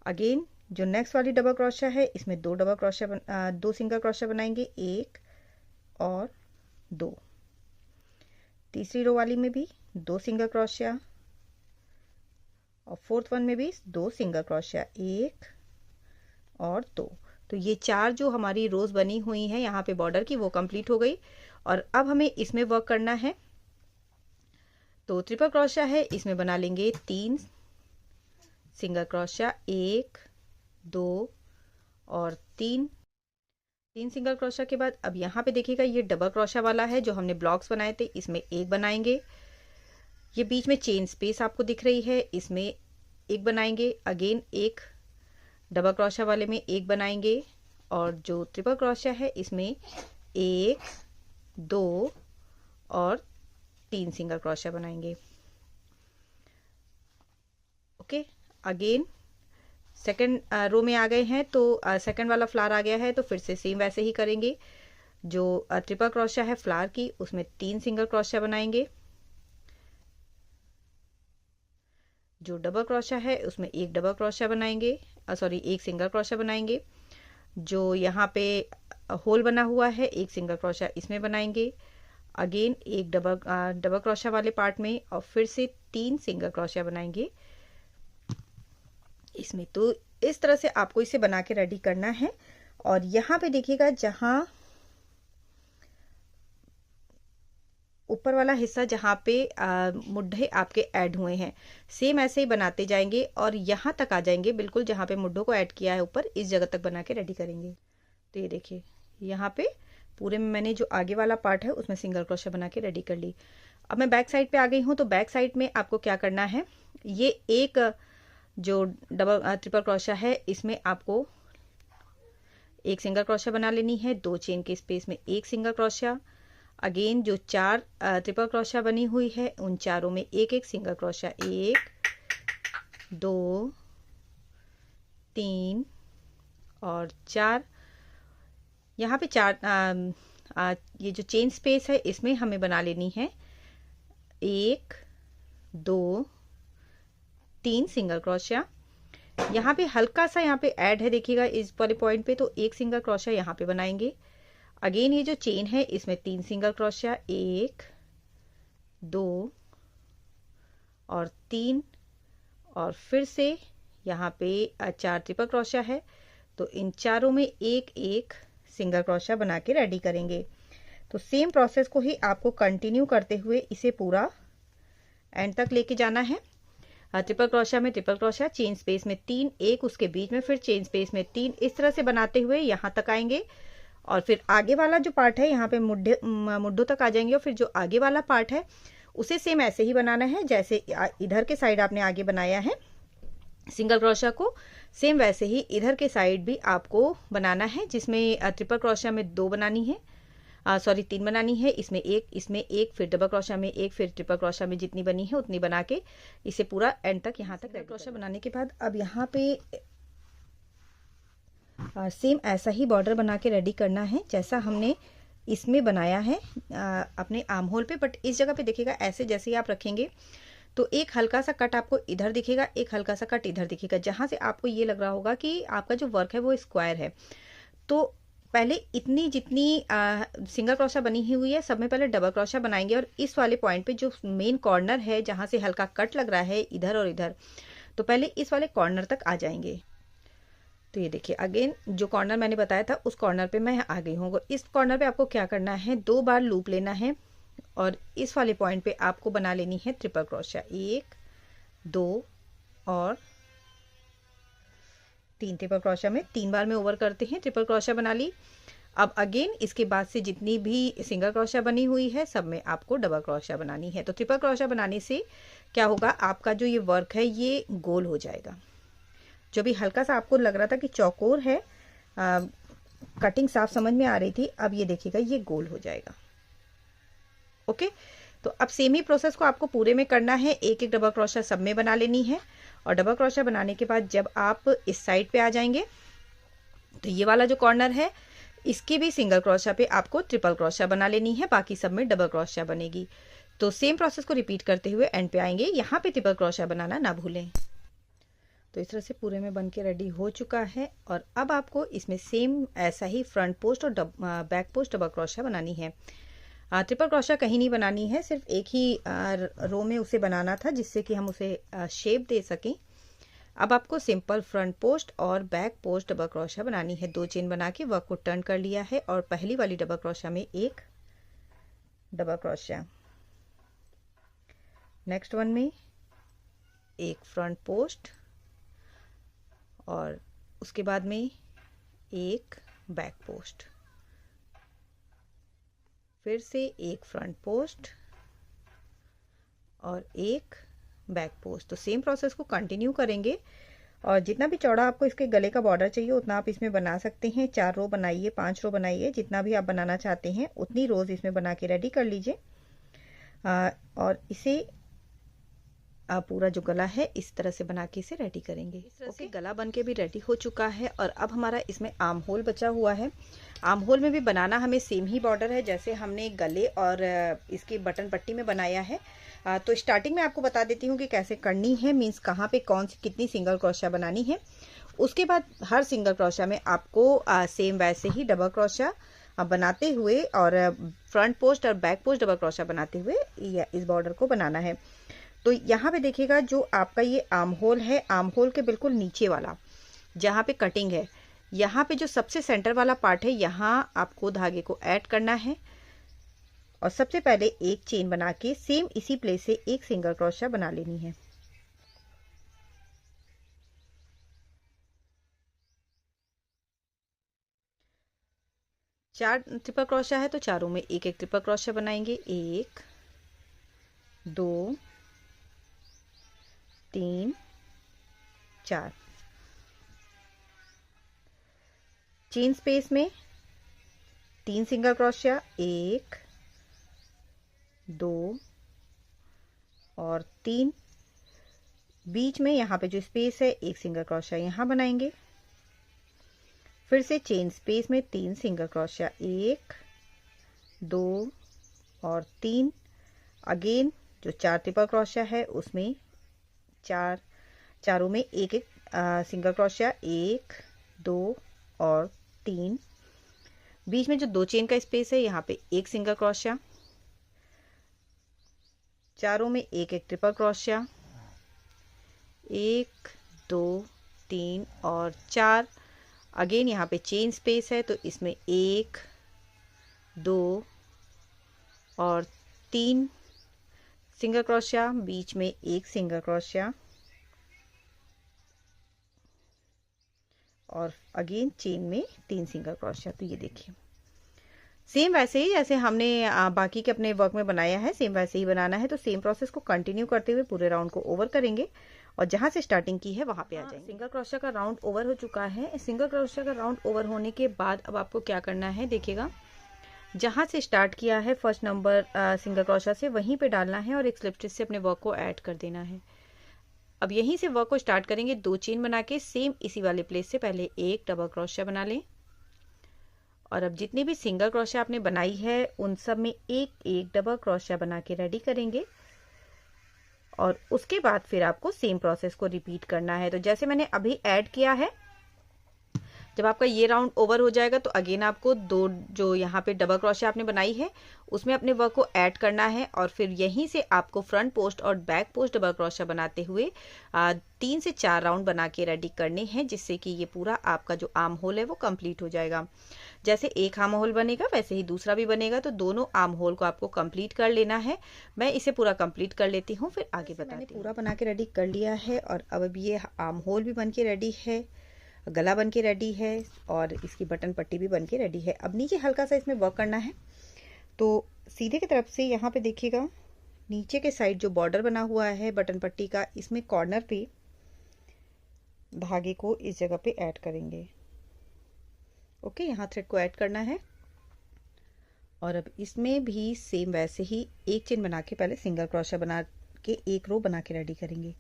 अगेन जो नेक्स्ट वाली डबल क्रोशिया है इसमें दो सिंगल क्रोशिया बनाएंगे, एक और दो। तीसरी रो वाली में भी दो सिंगल क्रोशिया और फोर्थ वन में भी दो सिंगल क्रोशिया, एक और दो। तो ये 4 जो हमारी रोज बनी हुई हैं यहाँ पे बॉर्डर की, वो कंप्लीट हो गई। और अब हमें इसमें वर्क करना है। तो ट्रिपल क्रोशिया है, इसमें बना लेंगे 3 सिंगल क्रोशिया, 1 2 और 3 सिंगल क्रोशिया के बाद अब यहाँ पे देखिएगा ये डबल क्रोशिया वाला है जो हमने ब्लॉक्स बनाए थे, इसमें एक बनाएंगे। ये बीच में चेन स्पेस आपको दिख रही है, इसमें एक बनाएंगे। अगेन एक डबल क्रोशिया वाले में एक बनाएंगे और जो ट्रिपल क्रोशिया है इसमें 1 2 और 3 सिंगल क्रोशिया बनाएंगे। ओके, अगेन सेकंड रो में आ गए हैं तो सेकंड वाला फ्लावर आ गया है, तो फिर से सेम वैसे ही करेंगे। जो ट्रिपल क्रोशिया है फ्लावर की उसमें 3 सिंगल क्रोशिया बनाएंगे। जो डबल क्रोशिया है उसमें एक डबल क्रोशिया बनाएंगे, एक सिंगल क्रोशिया बनाएंगे। जो यहाँ पे होल बना हुआ है एक सिंगल क्रोशिया इसमें बनाएंगे। अगेन एक डबल क्रोशिया वाले पार्ट में और फिर से 3 सिंगल क्रोशिया बनाएंगे इसमें। तो इस तरह से आपको इसे बना के रेडी करना है। और यहाँ पे देखिएगा जहां ऊपर वाला हिस्सा जहाँ पे मुड्ढे आपके ऐड हुए हैं, सेम ऐसे ही बनाते जाएंगे और यहाँ तक आ जाएंगे बिल्कुल जहाँ पे मुड्ढों को ऐड किया है ऊपर, इस जगह तक बना के रेडी करेंगे। तो ये देखिए यहाँ पे पूरे में मैंने जो आगे वाला पार्ट है उसमें सिंगल क्रोशिया बना के रेडी कर ली। अब मैं बैक साइड पे आ गई हूँ। तो बैक साइड में आपको क्या करना है, ये एक जो ट्रिपल क्रोशिया है इसमें आपको एक सिंगल क्रोशिया बना लेनी है, 2 चेन के स्पेस में एक सिंगल क्रोशिया। अगेन जो 4 ट्रिपल क्रोशिया बनी हुई है उन चारों में एक एक सिंगल क्रोशिया, 1 2 3 और 4। यहाँ पे 4 ये जो चेन स्पेस है इसमें हमें बना लेनी है 1 2 3 सिंगल क्रोशिया। यहाँ पे हल्का सा यहाँ पे ऐड है, देखिएगा इस वाले पॉइंट पे, तो एक सिंगल क्रोशिया यहाँ पे बनाएंगे। अगेन ये जो चेन है इसमें 3 सिंगल क्रोशिया, 1 2 और 3 और फिर से यहाँ पे 4 ट्रिपल क्रोशिया है। तो इन चारों में एक एक सिंगल क्रोशिया बना के रेडी करेंगे। तो सेम प्रोसेस को ही आपको कंटिन्यू करते हुए इसे पूरा एंड तक लेके जाना है। ट्रिपल क्रोशिया में ट्रिपल क्रोशिया, चेन स्पेस में 3, एक उसके बीच में फिर चेन स्पेस में 3, इस तरह से बनाते हुए यहाँ तक आएंगे। और फिर आगे वाला जो पार्ट है यहाँ पे मुड्ढों तक आ जाएंगे और फिर जो आगे वाला पार्ट है उसे सेम ऐसे ही बनाना है जैसे इधर के साइड आपने आगे बनाया है सिंगल क्रोशिया को, सेम वैसे ही इधर के साइड भी आपको बनाना है, जिसमें ट्रिपल क्रोशिया में 2 बनानी है, 3 बनानी है। इसमें एक फिर डबल क्रोशिया में एक, फिर ट्रिपल क्रोशिया में जितनी बनी है उतनी बना के इसे पूरा एंड तक यहाँ तक क्रोशिया बनाने के बाद अब यहाँ पे सेम ऐसा ही बॉर्डर बना के रेडी करना है जैसा हमने इसमें बनाया है अपने आर्म होल पे। बट इस जगह पे देखिएगा ऐसे जैसे ही आप रखेंगे तो एक हल्का सा कट आपको इधर दिखेगा, एक हल्का सा कट इधर दिखेगा, जहां से आपको ये लग रहा होगा कि आपका जो वर्क है वो स्क्वायर है। तो पहले इतनी जितनी सिंगल क्रोशिया बनी हुई है सब में पहले डबल क्रोशिया बनाएंगे और इस वाले पॉइंट पे जो मेन कॉर्नर है जहां से हल्का कट लग रहा है इधर और इधर, तो पहले इस वाले कॉर्नर तक आ जाएंगे। तो ये देखिए अगेन जो कॉर्नर मैंने बताया था उस कॉर्नर पे मैं आ गई हूँ। इस कॉर्नर पे आपको क्या करना है, 2 बार लूप लेना है और इस वाले पॉइंट पे आपको बना लेनी है ट्रिपल क्रोशिया, 1 2 और 3 ट्रिपल क्रोशिया में 3 बार में ओवर करते हैं, ट्रिपल क्रोशिया बना ली। अब अगेन इसके बाद से जितनी भी सिंगल क्रोशिया बनी हुई है सब में आपको डबल क्रोशिया बनानी है। तो ट्रिपल क्रोशिया बनाने से क्या होगा, आपका जो ये वर्क है ये गोल हो जाएगा। जो भी हल्का सा आपको लग रहा था कि चौकोर है, कटिंग साफ समझ में आ रही थी, अब ये देखिएगा ये गोल हो जाएगा। ओके, तो अब सेम ही प्रोसेस को आपको पूरे में करना है, एक एक डबल क्रोशिया सब में बना लेनी है। और डबल क्रोशिया बनाने के बाद जब आप इस साइड पे आ जाएंगे तो ये वाला जो कॉर्नर है इसकी भी सिंगल क्रोशिया पे आपको ट्रिपल क्रोशिया बना लेनी है, बाकी सब में डबल क्रोशिया बनेगी। तो सेम प्रोसेस को रिपीट करते हुए एंड पे आएंगे, यहाँ पे ट्रिपल क्रोशिया बनाना ना भूलें। तो इस तरह से पूरे में बन के रेडी हो चुका है। और अब आपको इसमें सेम ऐसा ही फ्रंट पोस्ट और बैक पोस्ट डबल क्रोशिया बनानी है। ट्रिपल क्रोशिया कहीं नहीं बनानी है, सिर्फ एक ही रो में उसे बनाना था जिससे कि हम उसे शेप दे सकें। अब आपको सिंपल फ्रंट पोस्ट और बैक पोस्ट डबल क्रोशिया बनानी है। 2 चेन बना के वर्क को टर्न कर लिया है और पहली वाली डबल क्रोशिया में एक डबल क्रोशिया, नेक्स्ट वन में एक फ्रंट पोस्ट और उसके बाद में एक बैक पोस्ट, फिर से एक फ्रंट पोस्ट और एक बैक पोस्ट। तो सेम प्रोसेस को कंटिन्यू करेंगे और जितना भी चौड़ा आपको इसके गले का बॉर्डर चाहिए उतना आप इसमें बना सकते हैं। 4 रो बनाइए, 5 रो बनाइए, जितना भी आप बनाना चाहते हैं उतनी रोज इसमें बना के रेडी कर लीजिए। और इसे पूरा जो गला है इस तरह से बना के इसे रेडी करेंगे। इस तरह से गला बन के भी रेडी हो चुका है। और अब हमारा इसमें आर्म होल बचा हुआ है। आर्म होल में भी बनाना हमें सेम ही बॉर्डर है जैसे हमने गले और इसकी बटन पट्टी में बनाया है। तो स्टार्टिंग में आपको बता देती हूँ कि कैसे करनी है, मीन्स कहाँ पे कौन सी कितनी सिंगल क्रोशिया बनानी है। उसके बाद हर सिंगल क्रोशिया में आपको सेम वैसे ही डबल क्रोशिया बनाते हुए और फ्रंट पोस्ट और बैक पोस्ट डबल क्रोशिया बनाते हुए इस बॉर्डर को बनाना है। तो यहाँ पे देखिएगा जो आपका ये आर्म होल है, आर्म होल के बिल्कुल नीचे वाला जहाँ पे कटिंग है, यहाँ पे जो सबसे सेंटर वाला पार्ट है यहाँ आपको धागे को ऐड करना है। और सबसे पहले एक चेन बना के सेम इसी प्लेस से एक सिंगल क्रोशिया बना लेनी है। चार ट्रिपल क्रोशिया है तो चारों में एक एक ट्रिपल क्रोशिया बनाएंगे। 1 2 3 4 चेन स्पेस में 3 सिंगल क्रोशिया, 1 2 और 3, बीच में यहाँ पे जो स्पेस है एक सिंगल क्रोशिया यहाँ बनाएंगे। फिर से चेन स्पेस में 3 सिंगल क्रोशिया, 1 2 और 3, अगेन जो 4 ट्रिपल क्रोशिया है उसमें चारों में एक एक सिंगल क्रोशिया, 1 2 और 3, बीच में जो 2 चेन का स्पेस है यहाँ पे एक सिंगल क्रोशिया, चारों में एक एक ट्रिपल क्रोशिया, 1 2 3 और 4, अगेन यहाँ पे चेन स्पेस है तो इसमें 1 2 और 3 सिंगल क्रोशिया, बीच में एक सिंगल क्रोशिया और अगेन चेन में 3 सिंगल क्रोशिया। तो ये देखिए सेम वैसे ही जैसे हमने बाकी के अपने वर्क में बनाया है सेम वैसे ही बनाना है। तो सेम प्रोसेस को कंटिन्यू करते हुए पूरे राउंड को ओवर करेंगे और जहां से स्टार्टिंग की है वहां पे आ जाएंगे। सिंगल क्रोशिया का राउंड ओवर हो चुका है। सिंगल क्रोशिया का राउंड ओवर होने के बाद अब आपको क्या करना है, देखिएगा जहां से स्टार्ट किया है फर्स्ट नंबर सिंगल क्रोशिया से वहीं पे डालना है और एक स्लिप स्टिच से अपने वर्क को ऐड कर देना है। अब यहीं से वर्क को स्टार्ट करेंगे। 2 चेन बना के सेम इसी वाले प्लेस से पहले एक डबल क्रोशिया बना लें और अब जितनी भी सिंगल क्रोशिया आपने बनाई है उन सब में एक एक डबल क्रोशिया बना के रेडी करेंगे और उसके बाद फिर आपको सेम प्रोसेस को रिपीट करना है। तो जैसे मैंने अभी ऐड किया है, जब आपका ये राउंड ओवर हो जाएगा तो अगेन आपको 2 जो यहाँ पे डबल क्रोशिया आपने बनाई है उसमें अपने वर्क को ऐड करना है और फिर यहीं से आपको फ्रंट पोस्ट और बैक पोस्ट डबल क्रोशिया बनाते हुए 3 से 4 राउंड बना के रेडी करने हैं, जिससे कि ये पूरा आपका जो आर्म होल है वो कंप्लीट हो जाएगा। जैसे एक आर्म होल बनेगा वैसे ही दूसरा भी बनेगा, तो दोनों आर्म होल को आपको कंप्लीट कर लेना है। मैं इसे पूरा कंप्लीट कर लेती हूँ फिर आगे बताती हूँ। पूरा बना के रेडी कर लिया है और अब ये आर्म होल भी बन के रेडी है, गला बन के रेडी है और इसकी बटन पट्टी भी बन के रेडी है। अब नीचे हल्का सा इसमें वर्क करना है। तो सीधे की तरफ से यहाँ पे देखिएगा नीचे के साइड जो बॉर्डर बना हुआ है बटन पट्टी का, इसमें कॉर्नर पे धागे को इस जगह पे ऐड करेंगे। ओके, यहाँ थ्रेड को ऐड करना है और अब इसमें भी सेम वैसे ही एक चेन बना के पहले सिंगल क्रोशिया बना के एक रो बना के रेडी करेंगे।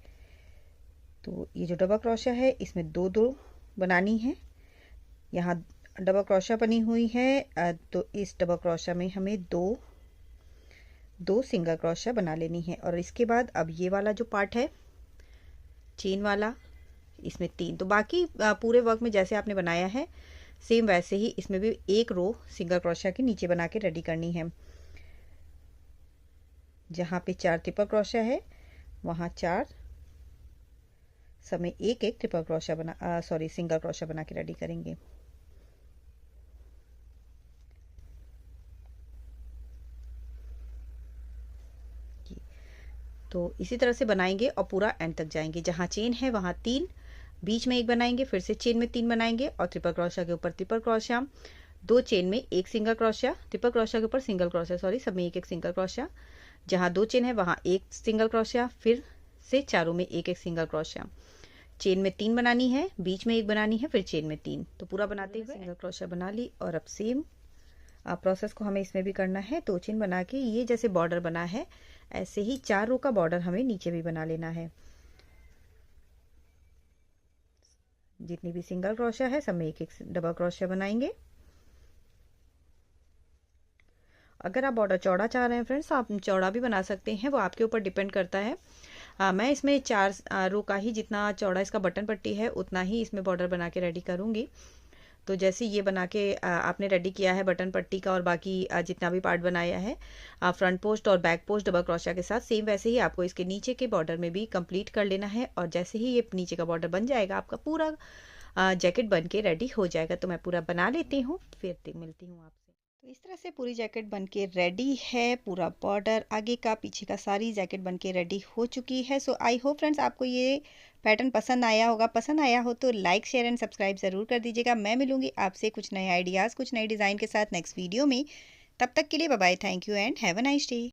तो ये जो डबल क्रोशिया है इसमें 2 बनानी है। यहाँ डबल क्रोशिया बनी हुई है तो इस डबल क्रोशिया में हमें दो सिंगल क्रोशिया बना लेनी है। और इसके बाद अब ये वाला जो पार्ट है चेन वाला इसमें 3। तो बाकी पूरे वर्क में जैसे आपने बनाया है सेम वैसे ही इसमें भी एक रो सिंगल क्रोशिया के नीचे बना के रेडी करनी है। जहाँ पे 4 ट्रिपल क्रोशिया है वहाँ 4 सब में एक एक ट्रिपल क्रोशिया बना सिंगल क्रोशिया बना के रेडी करेंगे। तो इसी तरह से बनाएंगे और पूरा एंड तक जाएंगे। जहाँ चेन है वहाँ 3, बीच में एक बनाएंगे, फिर से चेन में 3 बनाएंगे और ट्रिपल क्रोशिया के ऊपर ट्रिपल क्रोशिया, 2 चेन में एक सिंगल क्रोशिया, ट्रिपल क्रोशिया के ऊपर सिंगल क्रोशिया, सब में एक एक सिंगल क्रोशिया। जहाँ 2 चेन है वहाँ एक सिंगल क्रोशिया, फिर से चारों में एक एक सिंगल क्रोशिया। चेन में 3 बनानी है, बीच में एक बनानी है, फिर चेन में 3। तो पूरा बनाते हुए सिंगल क्रोशिया बना ली। और अब सेम प्रोसेस को हमें इसमें भी करना है। 2 चेन बना के ये जैसे बॉर्डर बना है ऐसे ही 4 रो का बॉर्डर हमें नीचे भी बना लेना है। जितनी भी सिंगल क्रोशिया है सब में एक एक डबल क्रोशिया बनाएंगे। अगर आप बॉर्डर चौड़ा चाह रहे हैं फ्रेंड्स आप चौड़ा भी बना सकते हैं, वो आपके ऊपर डिपेंड करता है। मैं इसमें 4 रो का ही जितना चौड़ा इसका बटन पट्टी है उतना ही इसमें बॉर्डर बना के रेडी करूंगी। तो जैसे ये बना के आपने रेडी किया है बटन पट्टी का और बाकी जितना भी पार्ट बनाया है फ्रंट पोस्ट और बैक पोस्ट डबल क्रोशिया के साथ, सेम वैसे ही आपको इसके नीचे के बॉर्डर में भी कंप्लीट कर लेना है। और जैसे ही ये नीचे का बॉर्डर बन जाएगा आपका पूरा जैकेट बन के रेडी हो जाएगा। तो मैं पूरा बना लेती हूँ, फिर मिलती हूँ आपसे। तो इस तरह से पूरी जैकेट बनके रेडी है। पूरा बॉर्डर आगे का पीछे का सारी जैकेट बनके रेडी हो चुकी है। सो आई होप फ्रेंड्स आपको ये पैटर्न पसंद आया होगा। पसंद आया हो तो लाइक शेयर एंड सब्सक्राइब ज़रूर कर दीजिएगा। मैं मिलूंगी आपसे कुछ नए आइडियाज़ कुछ नए डिज़ाइन के साथ नेक्स्ट वीडियो में। तब तक के लिए bye bye, thank you and have a nice day.